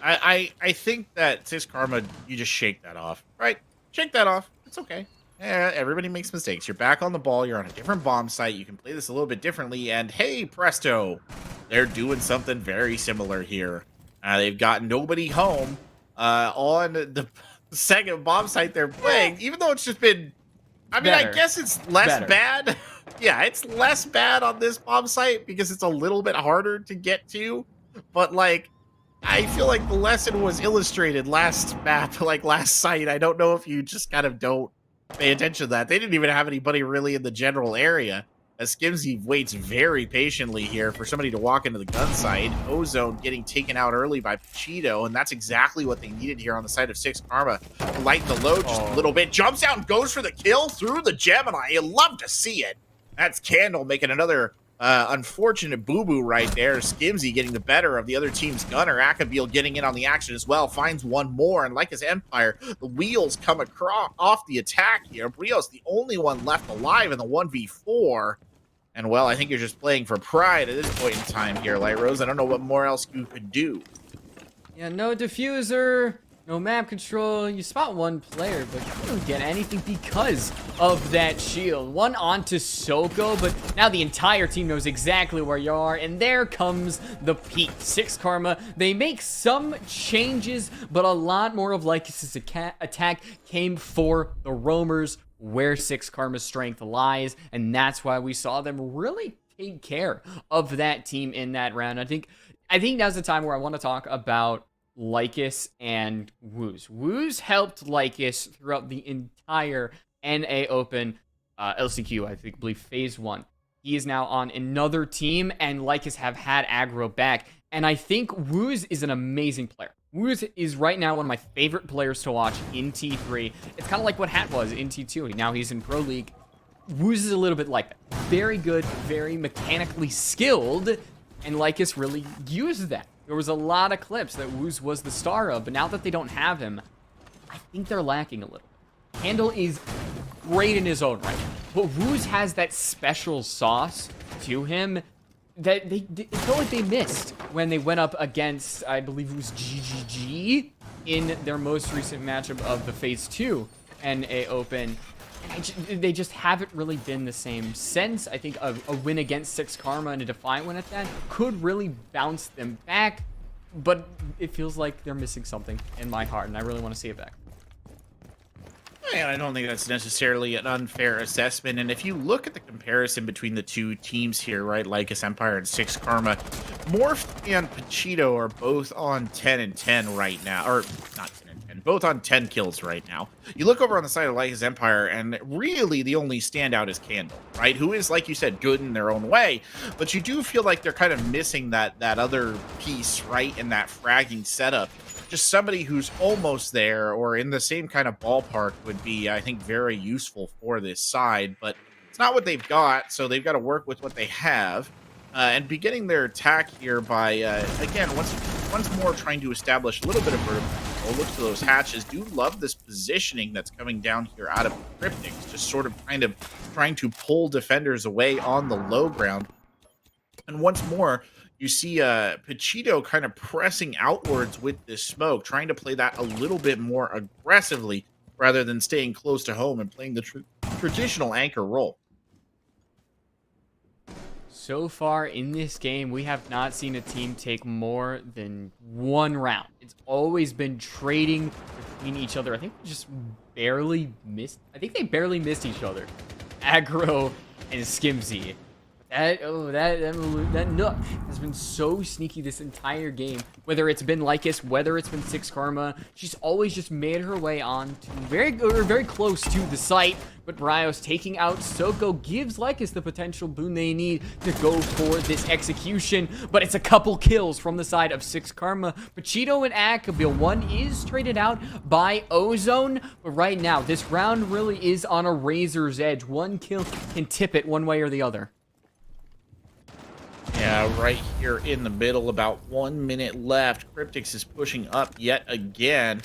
I think that 6KARMA, you just shake that off, right? Shake that off. It's okay. Yeah, everybody makes mistakes. You're back on the ball. You're on a different bomb site. You can play this a little bit differently. And hey, presto, they're doing something very similar here. They've got nobody home on the second bomb site they're playing, even though it's just been, I mean, I guess it's less bad. Yeah, it's less bad on this bomb site because it's a little bit harder to get to. But, like, I feel like the lesson was illustrated last map, like last site. I don't know if you just kind of don't pay attention to that. They didn't even have anybody really in the general area. As Skimzy waits very patiently here for somebody to walk into the gun site. Ozone getting taken out early by Cheeto, and that's exactly what they needed here on the side of 6KARMA. Lighten the load just a little bit. Jumps out and goes for the kill through the Gemini. You love to see it. That's Candle making another unfortunate boo-boo right there. Skimzy getting the better of the other team's gunner. Akabil getting in on the action as well. Finds 1 more, and like his Empire, the wheels come across off the attack here. Brios the only one left alive in the 1v4. And, well, I think you're just playing for pride at this point in time here, Light Rose. I don't know what more else you could do. Yeah, no diffuser, no map control. You spot 1 player, but you don't get anything because of that shield. 1 onto Soko, but now the entire team knows exactly where you are, and there comes the peak. 6KARMA, they make some changes, but a lot more of Lycus's attack came for the roamers, where 6KARMA's strength lies, and that's why we saw them really take care of that team in that round. I think now's the time where I want to talk about Lycus and Woos. Woos helped Lycus throughout the entire NA Open LCQ, I believe phase 1. He is now on another team, and Lycus have had aggro back. And I think Wooz is an amazing player. Wooz is right now one of my favorite players to watch in T3. It's kind of like what Hat was in T2. Now he's in Pro League. Wooz is a little bit like that. Very good, very mechanically skilled, and Lycus really used that. There was a lot of clips that Wooz was the star of, but now that they don't have him, I think they're lacking a little. Handle is great in his own right, but Wooz has that special sauce to him that it felt like they missed when they went up against, I believe it was GGG in their most recent matchup of the Phase 2 NA Open. They just haven't really been the same since. I think a win against 6KARMA and a defiant win at that could really bounce them back, but it feels like they're missing something in my heart, and I really want to see it back. And I don't think that's necessarily an unfair assessment. And if you look at the comparison between the two teams here, right, Lycus Empire and 6KARMA, Morph and Pachito are both on 10 and 10 right now, or not 10 and 10, both on 10 kills right now. You look over on the side of Lycus Empire, and really the only standout is Candle, right, who is, like you said, good in their own way, but you do feel like they're kind of missing that other piece, right, in that fragging setup. Just somebody who's almost there or in the same kind of ballpark would be, I think, very useful for this side, but it's not what they've got, so they've got to work with what they have and beginning their attack here by, again, once more trying to establish a little bit of vertical control. Look to those hatches. Do love this positioning that's coming down here out of Cryptics, just sort of kind of trying to pull defenders away on the low ground. And once more, you see Pachito kind of pressing outwards with this smoke, trying to play that a little bit more aggressively rather than staying close to home and playing the traditional anchor role. So far in this game, we have not seen a team take more than one round. It's always been trading between each other. I think they just barely missed. I think they barely missed each other. Aggro and Skimzy. That Nook has been so sneaky this entire game. Whether it's been Lycus, whether it's been 6KARMA, she's always just made her way on to very close to the site. But Bryos taking out Soko gives Lycus the potential boon they need to go for this execution. But it's a couple kills from the side of 6KARMA. Pachito and Akabil, one is traded out by Ozone. But right now, this round really is on a razor's edge. One kill can tip it one way or the other. Yeah, right here in the middle, about 1 minute left. Cryptics is pushing up yet again.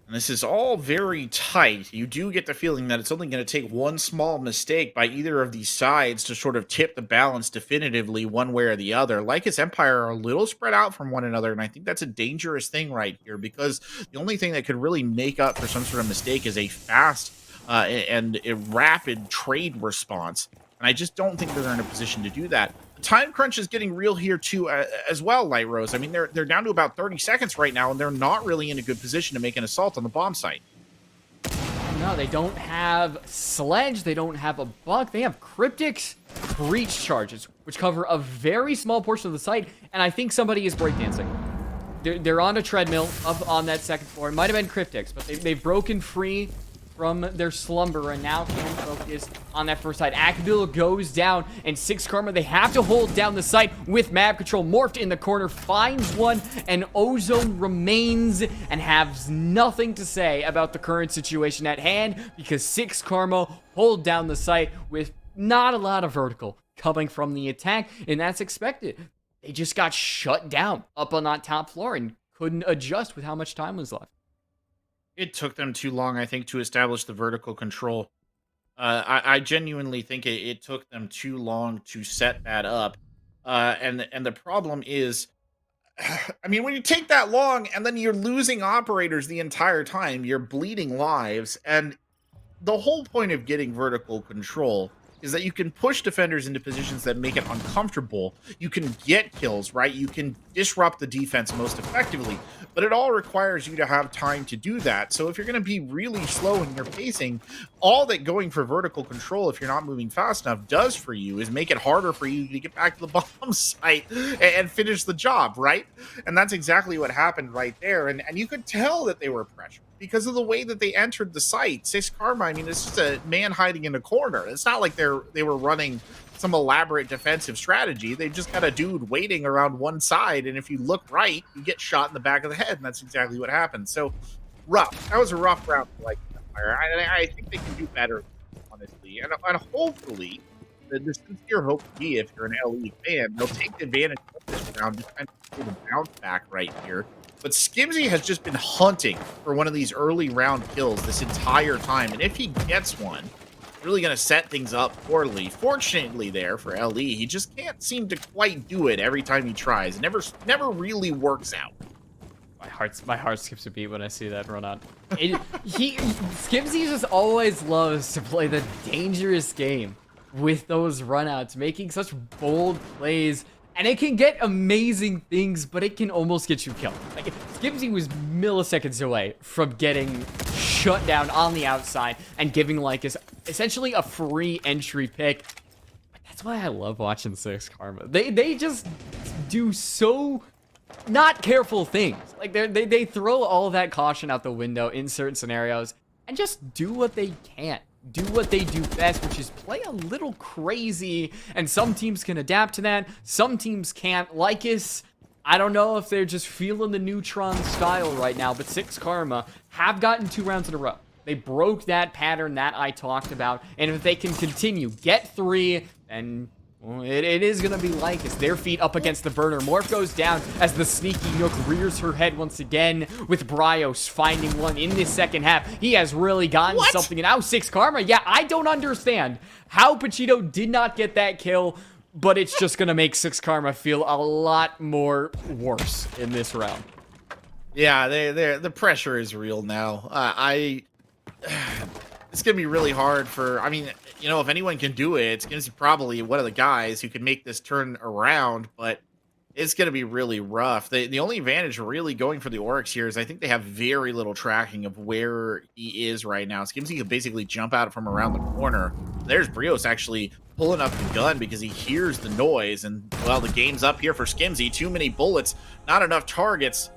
And this is all very tight. You do get the feeling that it's only going to take one small mistake by either of these sides to sort of tip the balance definitively one way or the other. Lycus Empire are a little spread out from one another, and I think that's a dangerous thing right here, because the only thing that could really make up for some sort of mistake is a fast and a rapid trade response. And I just don't think they're in a position to do that. The time crunch is getting real here too, as well, Light Rose. I mean, they're down to about 30 seconds right now, and they're not really in a good position to make an assault on the bomb site. No, they don't have Sledge. They don't have a Buck. They have Cryptics breach charges, which cover a very small portion of the site. And I think somebody is breakdancing. They're on a treadmill up on that second floor. It might have been Cryptics, but they've broken free from their slumber and now can focus on that first side. Akabil goes down, and 6KARMA, they have to hold down the site with map control. Morphed in the corner, finds one, and Ozone remains and has nothing to say about the current situation at hand because 6KARMA hold down the site with not a lot of vertical coming from the attack, and that's expected. They just got shut down up on that top floor and couldn't adjust with how much time was left. It took them too long, I think, to establish the vertical control. I genuinely think it took them too long to set that up. And the problem is, I mean, when you take that long and then you're losing operators the entire time, you're bleeding lives. And the whole point of getting vertical control is that you can push defenders into positions that make it uncomfortable. You can get kills, right? You can disrupt the defense most effectively, but it all requires you to have time to do that. So if you're going to be really slow in your pacing, all that going for vertical control, if you're not moving fast enough, does for you is make it harder for you to get back to the bomb site and finish the job, right? And that's exactly what happened right there. And you could tell that they were pressured because of the way that they entered the site. 6KARMA, I mean, it's just a man hiding in a corner. It's not like they were running some elaborate defensive strategy. They just got a dude waiting around one side, and if you look right, you get shot in the back of the head, and that's exactly what happened. So rough. That was a rough round for like Empire. I think they can do better, honestly, and hopefully. The sincere hope would be, if you're an LE fan, they'll take advantage of this round, just kind of get a bounce back right here. But Skimzy has just been hunting for one of these early round kills this entire time, and if he gets one, really going to set things up poorly. Fortunately there for LE, he just can't seem to quite do it every time he tries. It never really works out. My heart skips a beat when I see that run out. Skimzy just always loves to play the dangerous game with those runouts, making such bold plays, and it can get amazing things, but it can almost get you killed. Like, Skimzy was milliseconds away from getting shut down on the outside and giving Lycus essentially a free entry pick. But that's why I love watching 6KARMA. They just do so not careful things. Like, they throw all that caution out the window in certain scenarios and just do what they can. Do what they do best, which is play a little crazy, and some teams can adapt to that, some teams can't. Lycus, I don't know if they're just feeling the Neutron style right now, but 6KARMA have gotten 2 rounds in a row. They broke that pattern that I talked about, and if they can continue, get 3, then well, it is going to be Lycus. Their feet up against the burner. Morph goes down as the sneaky Nook rears her head once again, with Bryos finding one in this second half. He has really gotten something. And now 6KARMA, yeah, I don't understand how Pachito did not get that kill, but it's just going to make 6KARMA feel a lot more worse in this round. Yeah, the pressure is real now. It's going to be really hard for, I mean, you know, if anyone can do it, it's going to be probably one of the guys who can make this turn around, but it's going to be really rough. The only advantage really going for the Oryx here is I think they have very little tracking of where he is right now. Skimzy can basically jump out from around the corner. There's Brios actually pulling up the gun because he hears the noise, and, well, the game's up here for Skimzy. Too many bullets, not enough targets.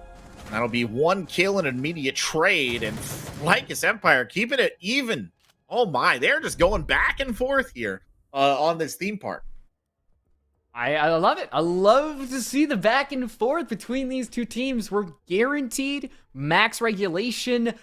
That'll be 1 kill and an immediate trade, and Lycus Empire keeping it even. Oh my, they're just going back and forth here on this theme park. I love it. I love to see the back and forth between these two teams. We're guaranteed max regulation.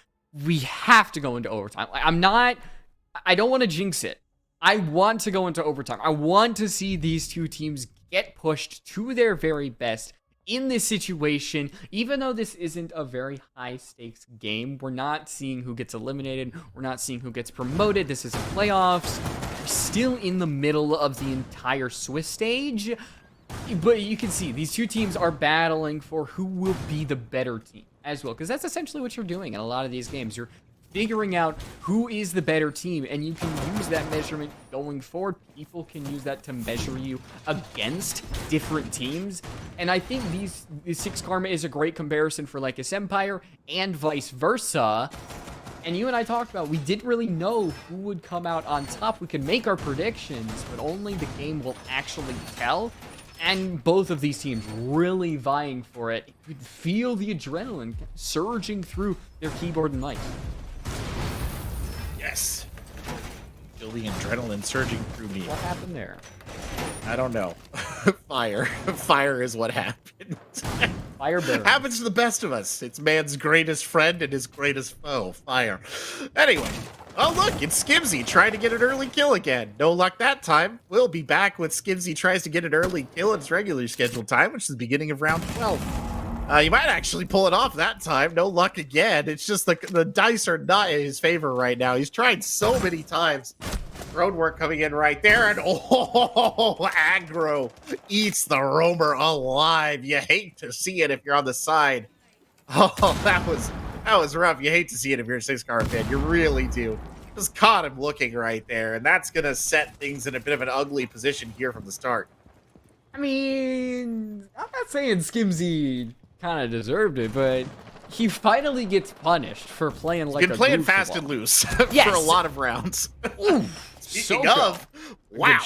We have to go into overtime. I don't want to jinx it. I want to go into overtime. I want to see these two teams get pushed to their very best in this situation. Even though this isn't a very high stakes game, we're not seeing who gets eliminated. We're not seeing who gets promoted. This isn't playoffs. We're still in the middle of the entire Swiss stage. But you can see these two teams are battling for who will be the better team as well. Because that's essentially what you're doing in a lot of these games. You're figuring out who is the better team, and you can use that measurement going forward. People can use that to measure you against different teams, and I think these 6KARMA is a great comparison for Lycus Empire and vice versa. And you and I talked about, we didn't really know who would come out on top. We could make our predictions, but only the game will actually tell. And both of these teams really vying for it. You could feel the adrenaline surging through their keyboard and mice. Yes. Feel the adrenaline surging through me. What happened there? I don't know. Fire. Fire is what happened. Fire burn. Happens to the best of us. It's man's greatest friend and his greatest foe. Fire. Anyway. Oh, look, it's Skimzy trying to get an early kill again. No luck that time. We'll be back when Skimzy tries to get an early kill at its regular scheduled time, which is the beginning of round 12. You might actually pull it off that time. No luck again. It's just the dice are not in his favor right now. He's tried so many times. Road work coming in right there, and aggro eats the roamer alive. You hate to see it if you're on the side. Oh, that was rough. You hate to see it if you're a 6KARMA fan. You really do. Just caught him looking right there, and that's gonna set things in a bit of an ugly position here from the start. I mean, I'm not saying Skimzy kind of deserved it, but he finally gets punished for playing like been playing fast and loose for a lot of rounds. Ooh, Speaking of, wow.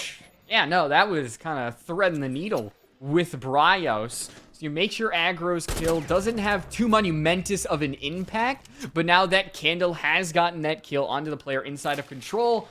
Yeah, no, that was kind of threading the needle with Bryos. So you make sure aggro's kill doesn't have too monumentous of an impact, but now that Candle has gotten that kill onto the player inside of control,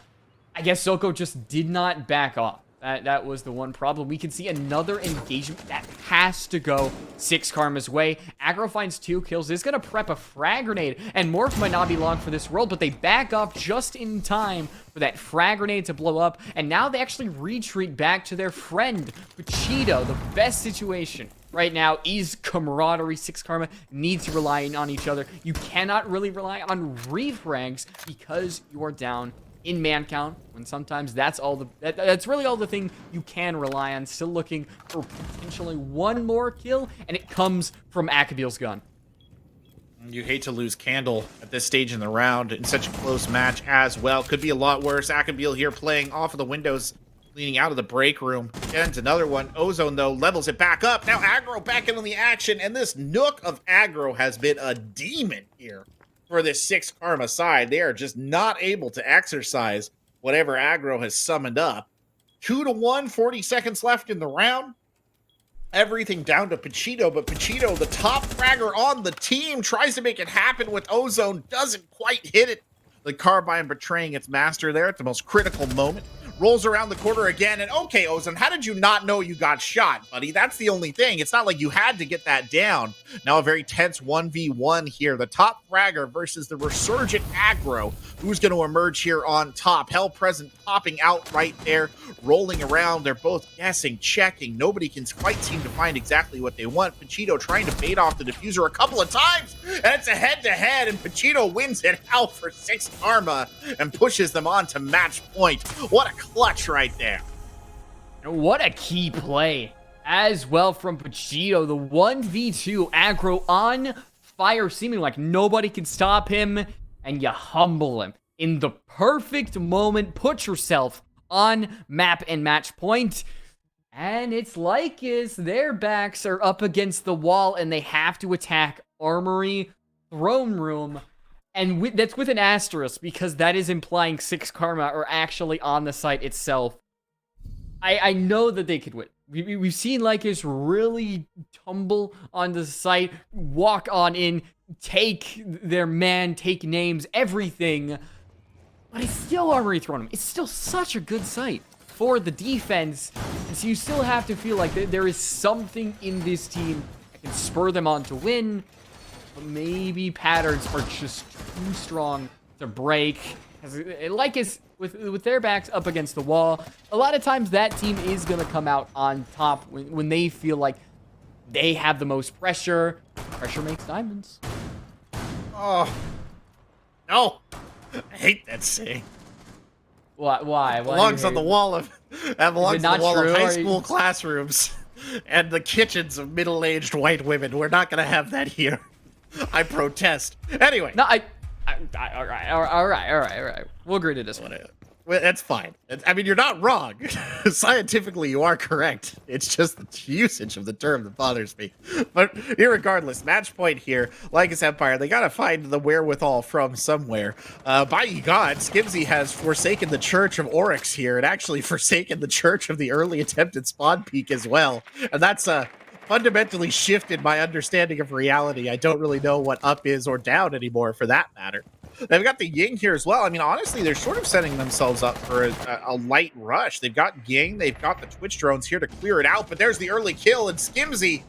I guess Soko just did not back off. That was the one problem. We can see another engagement that has to go 6KARMA's way. Aggro finds 2 kills. Is going to prep a frag grenade, and Morph might not be long for this world, but they back up just in time for that frag grenade to blow up, and now they actually retreat back to their friend, Pacheeto. The best situation right now is camaraderie. 6KARMA needs to rely on each other. You cannot really rely on refrags because you are down in man count, when sometimes that's really all the thing you can rely on. Still looking for potentially one more kill, and it comes from Akabil's gun. You hate to lose Candle at this stage in the round in such a close match as well. Could be a lot worse. Akabil here playing off of the windows, leaning out of the break room. Gets another one. Ozone, though, levels it back up. Now Aggro back into the action, and this Nook of Aggro has been a demon here for this 6KARMA side. They are just not able to exercise whatever Aggro has summoned up. 2-1, 40 seconds left in the round. Everything down to Pacheeto, but Pacheeto, the top fragger on the team, tries to make it happen with Ozone, doesn't quite hit it. The Carbine betraying its master there at the most critical moment. Rolls around the corner again, and okay, Ozone, how did you not know you got shot, buddy? That's the only thing. It's not like you had to get that down. Now a very tense 1v1 here. The top fragger versus the resurgent Aggro. Who's going to emerge here on top? Hell Present popping out right there, rolling around. They're both guessing, checking. Nobody can quite seem to find exactly what they want. Pacheeto trying to bait off the diffuser a couple of times, and it's a head-to-head, and Pacheeto wins it out for 6KARMA and pushes them on to match point. What a clutch right there. What a key play as well from Pacheeto. The 1v2 Aggro on fire, seeming like nobody can stop him, and you humble him in the perfect moment. Put yourself on map and match point. And it's Lycus. Their backs are up against the wall, and they have to attack Armory Throne Room. And that's with an asterisk, because that is implying 6KARMA are actually on the site itself. I know that they could win. We've seen Lycus really tumble on the site, walk on in, take their man, take names, everything. But it's still Armory Throne Room. It's still such a good site for the defense. And so you still have to feel like there is something in this team that can spur them on to win. But maybe patterns are just too strong to break. Lycus, with their backs up against the wall, a lot of times that team is going to come out on top when they feel like they have the most pressure. Pressure makes diamonds. Oh, no. I hate that saying. Why? It belongs on the wall of high school classrooms and the kitchens of middle-aged white women. We're not going to have that here. I protest. Anyway. No, all right. We'll agree to this one. Well, that's fine. I mean, you're not wrong. Scientifically, you are correct. It's just the usage of the term that bothers me. But irregardless, match point here. Lycus Empire, they got to find the wherewithal from somewhere. By God, Skimzy has forsaken the Church of Oryx here, and actually forsaken the Church of the early attempted spawn peak as well. And that's fundamentally shifted my understanding of reality. I don't really know what up is or down anymore, for that matter. They've got the Ying here as well. I mean, honestly, they're sort of setting themselves up for a light rush. They've got Ying, they've got the Twitch drones here to clear it out, but there's the early kill, and Skimzy,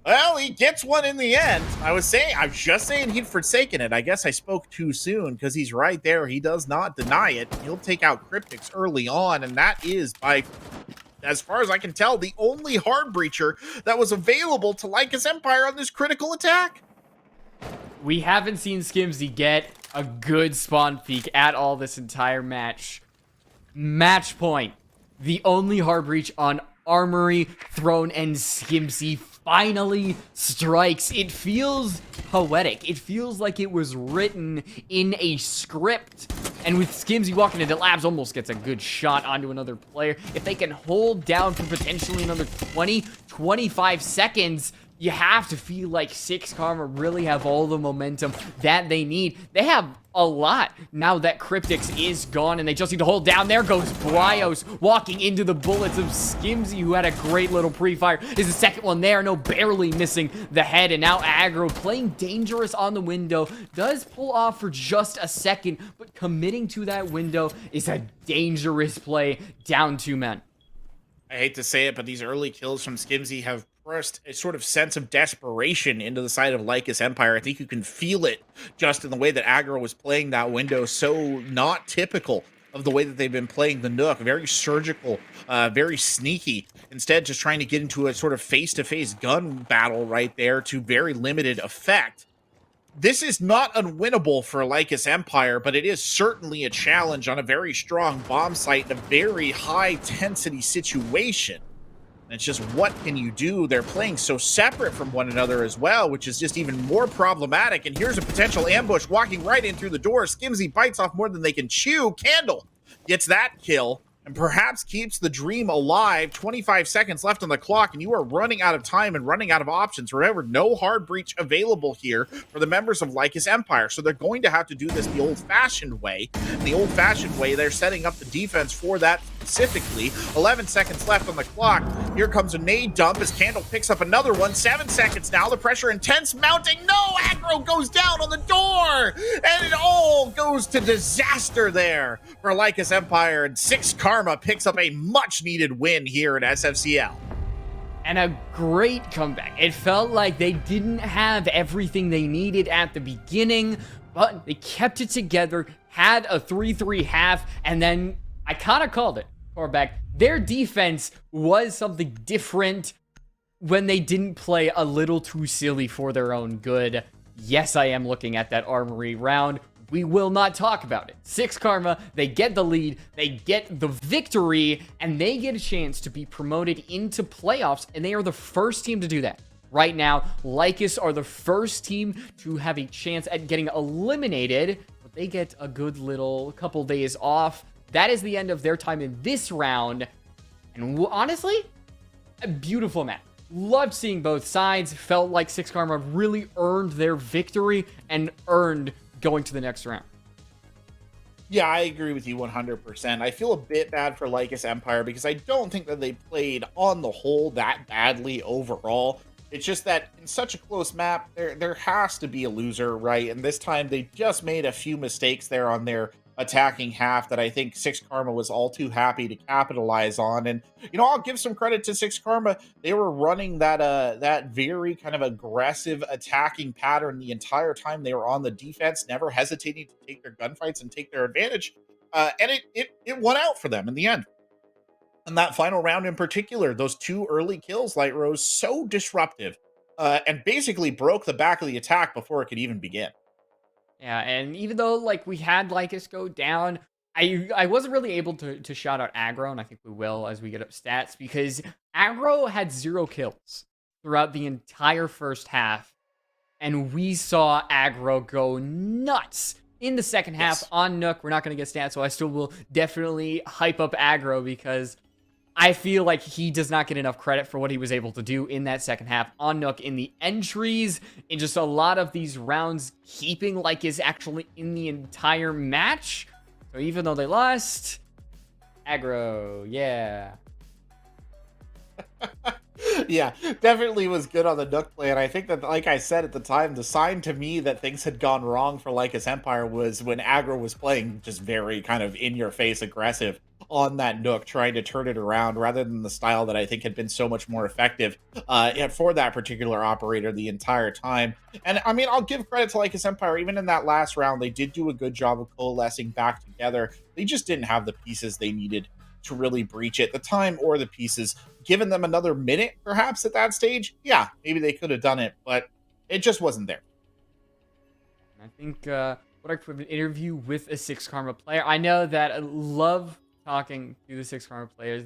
well, he gets one in the end. I was just saying he'd forsaken it. I guess I spoke too soon, because he's right there. He does not deny it. He'll take out Cryptics early on, and that is, by as far as I can tell, the only hard breacher that was available to Lycus Empire on this critical attack. We haven't seen Skimzy get a good spawn peek at all this entire match. Match point. The only hard breach on Armory, Throne, and Skimzy finally strikes. It feels poetic. It feels like it was written in a script. And with Skimzy walking into labs, almost gets a good shot onto another player. If they can hold down for potentially another 20, 25 seconds, you have to feel like 6KARMA really have all the momentum that they need. They have a lot now that Cryptics is gone, and they just need to hold down. There goes Bryos walking into the bullets of Skimzy, who had a great little pre-fire. Is the second one there? No, barely missing the head, and now Aggro playing dangerous on the window. Does pull off for just a second, but committing to that window is a dangerous play. Down 2 men. I hate to say it, but these early kills from Skimzy have pressed a sort of sense of desperation into the side of Lycus Empire. I think you can feel it just in the way that Aggro was playing that window. So not typical of the way that they've been playing the Nook. Very surgical, very sneaky. Instead, just trying to get into a sort of face-to-face gun battle right there to very limited effect. This is not unwinnable for Lycus Empire, but it is certainly a challenge on a very strong bomb site in a very high-intensity situation. And it's just, what can you do? They're playing so separate from one another as well, which is just even more problematic. And here's a potential ambush walking right in through the door. Skimzy bites off more than they can chew. Candle gets that kill and perhaps keeps the dream alive. 25 seconds left on the clock, and you are running out of time and running out of options. Remember, no hard breach available here for the members of Lycus Empire, so they're going to have to do this the old-fashioned way. And the old-fashioned way, they're setting up the defense for that specifically. 11 seconds left on the clock. Here comes a nade dump as Candle picks up another one. 7 seconds now. The pressure intense, mounting. No! Aggro goes down on the door! And it all goes to disaster there for Lycus Empire. And 6KARMA picks up a much-needed win here at SFCL. And a great comeback. It felt like they didn't have everything they needed at the beginning, but they kept it together, had a 3-3 half, and then I kind of called it. Back. Their defense was something different when they didn't play a little too silly for their own good. Yes, I am looking at that armory round. We will not talk about it. 6KARMA, they get the lead, they get the victory, and they get a chance to be promoted into playoffs, and they are the first team to do that. Right now, Lycus are the first team to have a chance at getting eliminated, but they get a good little couple days off. That is the end of their time in this round. And honestly, a beautiful match. Loved seeing both sides. Felt like 6KARMA really earned their victory and earned going to the next round. Yeah, I agree with you 100%. I feel a bit bad for Lycus Empire because I don't think that they played on the whole that badly overall. It's just that in such a close map, there has to be a loser, right? And this time they just made a few mistakes there on their attacking half that I think 6KARMA was all too happy to capitalize on. And, you know, I'll give some credit to 6KARMA. They were running that very kind of aggressive attacking pattern the entire time they were on the defense, never hesitating to take their gunfights and take their advantage. And it won out for them in the end. And that final round in particular, those 2 early kills, Light Rose, so disruptive and basically broke the back of the attack before it could even begin. Yeah, and even though, like, we had Lycus go down, I wasn't really able to shout out Aggro, and I think we will as we get up stats, because Aggro had 0 kills throughout the entire first half, and we saw Aggro go nuts in the second half on Nook. We're not going to get stats, so I still will definitely hype up Aggro, because I feel like he does not get enough credit for what he was able to do in that second half on Nook, in the entries, in just a lot of these rounds, keeping Lycus actually in the entire match. So even though they lost, Aggro, yeah. Yeah, definitely was good on the Nook play, and I think that, like I said at the time, the sign to me that things had gone wrong for Lycus Empire was when Aggro was playing just very kind of in-your-face aggressive on that Nook, trying to turn it around rather than the style that I think had been so much more effective for that particular operator the entire time. And I mean, I'll give credit to Lycus Empire. Even in that last round, they did do a good job of coalescing back together. They just didn't have the pieces they needed to really breach it. The time or the pieces, given them another minute, perhaps at that stage, yeah, maybe they could have done it, but it just wasn't there. I think what I could have an interview with a 6KARMA player. I know that I love talking to the 6KARMA players.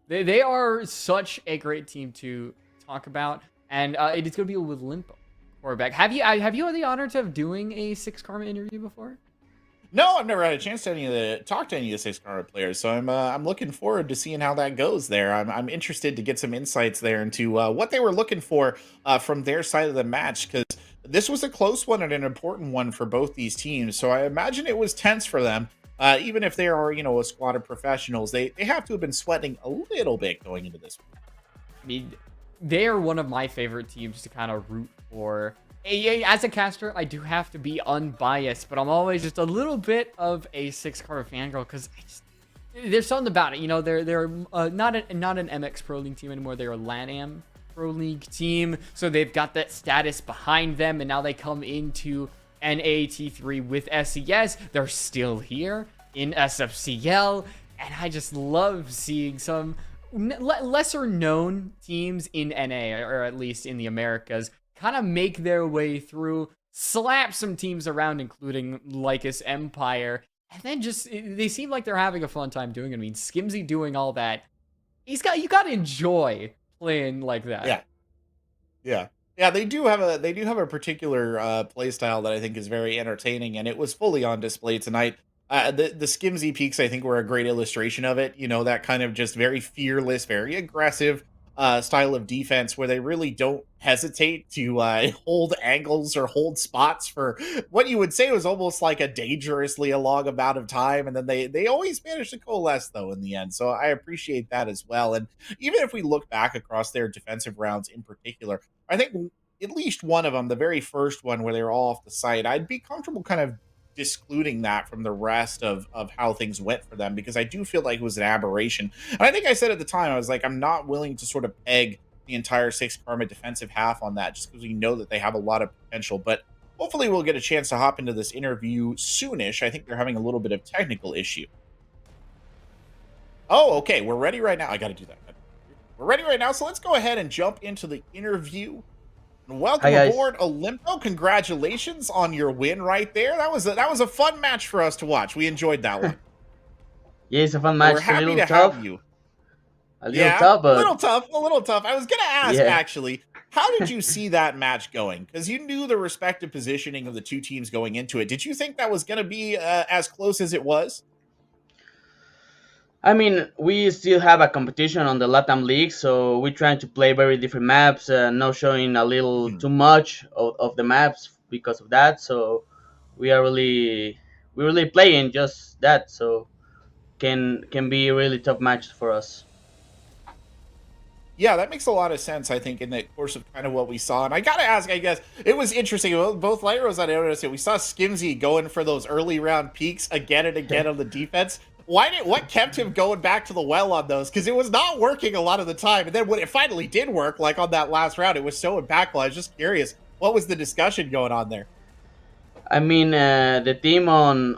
They are such a great team to talk about, and it is going to be with Limpo quarterback. Have you had the honor of doing a 6KARMA interview before? No, I've never had a chance to talk to any of the 6KARMA players, so I'm looking forward to seeing how that goes there. I'm interested to get some insights there into what they were looking for from their side of the match, because this was a close one and an important one for both these teams. So I imagine it was tense for them. Even if they are, you know, a squad of professionals, they have to have been sweating a little bit going into this one. I mean, they are one of my favorite teams to kind of root for. As a caster, I do have to be unbiased, but I'm always just a little bit of a 6KARMA fangirl, because there's something about it. You know, they're not an MX Pro League team anymore. They're a LATAM Pro League team, so they've got that status behind them, and now they come into NAT3 with SES. They're still here in SFCL, and I just love seeing some lesser known teams in NA, or at least in the Americas, kind of make their way through, slap some teams around, including Lycus Empire, and then just they seem like they're having a fun time doing it. I mean, Skimzy doing all that, you got to enjoy playing like that. Yeah. Yeah. Yeah, they do have a particular play style that I think is very entertaining, and it was fully on display tonight. The Skimzy peaks, I think, were a great illustration of it. You know, that kind of just very fearless, very aggressive style of defense where they really don't hesitate to hold angles or hold spots for what you would say was almost like a dangerously a long amount of time, and then they always manage to coalesce though in the end. So I appreciate that as well. And even if we look back across their defensive rounds in particular, I think at least one of them, the very first one where they were all off the site, I'd be comfortable kind of discluding that from the rest of how things went for them, because I do feel like it was an aberration. And I think I said at the time, I was like, I'm not willing to sort of peg the entire 6KARMA defensive half on that, just because we know that they have a lot of potential. But hopefully we'll get a chance to hop into this interview soonish. I think they're having a little bit of technical issue. Oh, okay. We're ready right now. I got to do that. We're ready right now. So let's go ahead and jump into the interview. Welcome aboard, Olympo. Congratulations on your win right there. That was a fun match for us to watch. We enjoyed that one. Yeah, it's a fun match. We're happy to tough. have you. A little tough, but... a little tough. I was gonna ask actually, how did you see that match going? Because you knew the respective positioning of the two teams going into it. Did you think that was gonna be as close as it was? I mean, we still have a competition on the LATAM League, so we're trying to play very different maps, not showing a little too much of the maps because of that. So we're really playing just that, so can be a really tough match for us. Yeah, that makes a lot of sense, I think, in the course of kind of what we saw. And I got to ask, I guess, it was interesting. Both Lyros and I noticed it. We saw Skimzy going for those early round peaks again and again on the defense. What kept him going back to the well on those? Because it was not working a lot of the time. And then when it finally did work, like on that last round, it was so impactful. I was just curious, what was the discussion going on there? I mean, the team on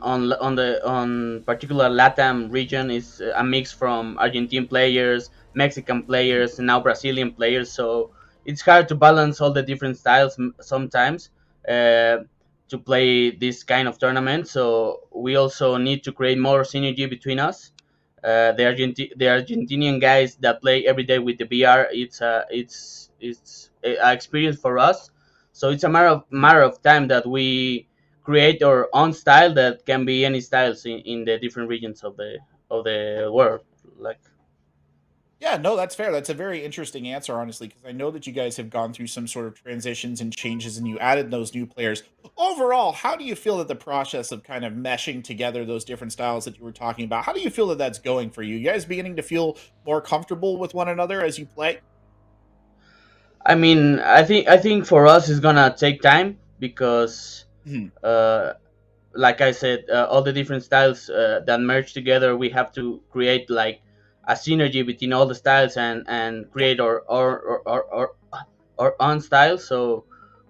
particular LATAM region is a mix from Argentine players, Mexican players, and now Brazilian players. So it's hard to balance all the different styles sometimes to play this kind of tournament. So we also need to create more synergy between us. The Argentinian guys that play every day with the BR, it's an experience for us. So it's a matter of time that we create our own style that can be any styles in the different regions of the world. Like, yeah, no, that's fair. That's a very interesting answer, honestly, because I know that you guys have gone through some sort of transitions and changes, and you added those new players. Overall, how do you feel that the process of kind of meshing together those different styles that you were talking about, how do you feel that that's going for you? You guys beginning to feel more comfortable with one another as you play? I mean, I think for us it's gonna take time because, like I said, all the different styles that merge together, we have to create like a synergy between all the styles and create our own style. So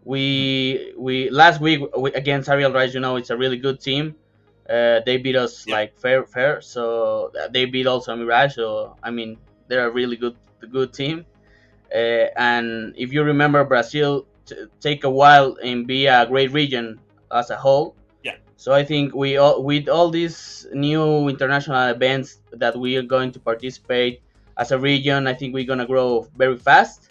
we last week against Ariel Rise, it's a really good team. They beat us like fair. So they beat also Mirage. So I mean, they're a really good team. And if you remember, Brazil take a while and be a great region as a whole. Yeah. So I think with all these new international events that we are going to participate as a region, I think we're gonna grow very fast.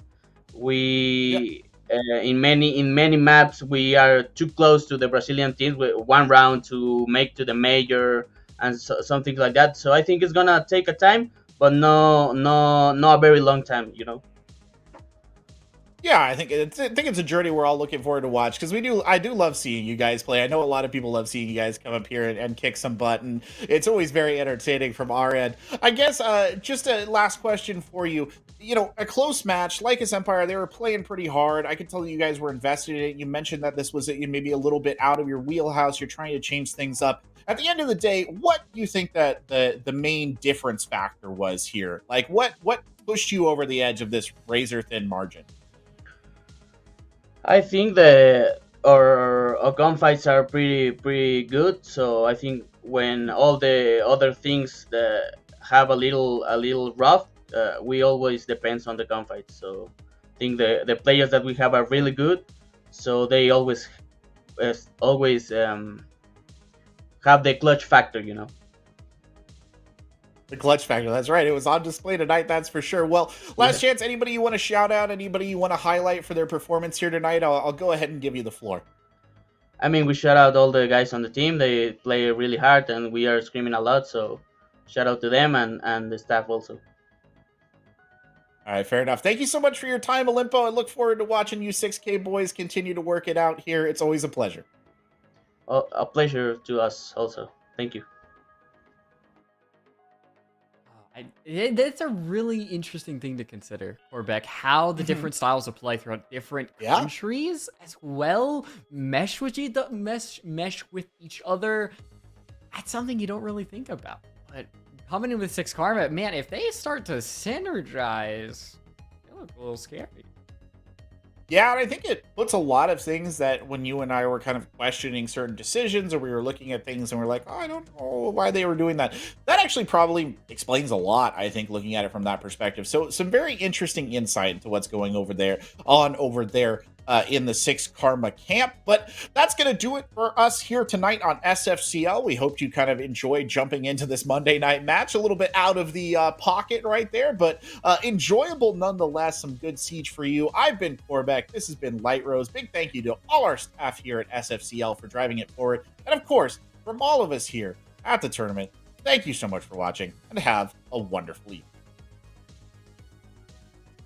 We in many maps we are too close to the Brazilian teams with one round to make to the major and something like that. So I think it's gonna take a time, but no a very long time. Yeah, I think it's a journey we're all looking forward to watch, because I do love seeing you guys play. I know a lot of people love seeing you guys come up here and kick some butt, and it's always very entertaining from our end. I guess just a last question for you. A close match, Lycus Empire, they were playing pretty hard. I could tell you guys were invested in it. You mentioned that this was maybe a little bit out of your wheelhouse. You're trying to change things up. at the end of the day, what do you think that the main difference factor was here? Like, what pushed you over the edge of this razor thin margin? I think that our gunfights are pretty good. So I think when all the other things that have a little rough, we always depends on the gunfights. So I think the players that we have are really good. So they always have the clutch factor. The clutch factor. That's right. It was on display tonight. That's for sure. Well, last chance. Anybody you want to shout out? Anybody you want to highlight for their performance here tonight? I'll go ahead and give you the floor. I mean, we shout out all the guys on the team. They play really hard, and we are screaming a lot. So shout out to them and the staff also. All right, fair enough. Thank you so much for your time, Olimpo. I look forward to watching you 6K boys continue to work it out here. It's always a pleasure. A pleasure to us also. Thank you. That's a really interesting thing to consider, Corbeck, how the different styles of play throughout different countries as well mesh with each other. That's something you don't really think about. But coming in with 6KARMA, man, if they start to synergize, they look a little scary. Yeah, and I think it puts a lot of things that when you and I were kind of questioning certain decisions, or we were looking at things and we're like, oh, I don't know why they were doing that. That actually probably explains a lot, I think, looking at it from that perspective. So some very interesting insight into what's going over there in the 6KARMA camp. But that's going to do it for us here tonight on SFCL. We hope you kind of enjoyed jumping into this Monday night match, a little bit out of the pocket right there, but enjoyable nonetheless. Some good siege for you. I've been Corbeck. This has been Light Rose. Big thank you to all our staff here at SFCL for driving it forward. And of course, from all of us here at the tournament, thank you so much for watching and have a wonderful evening.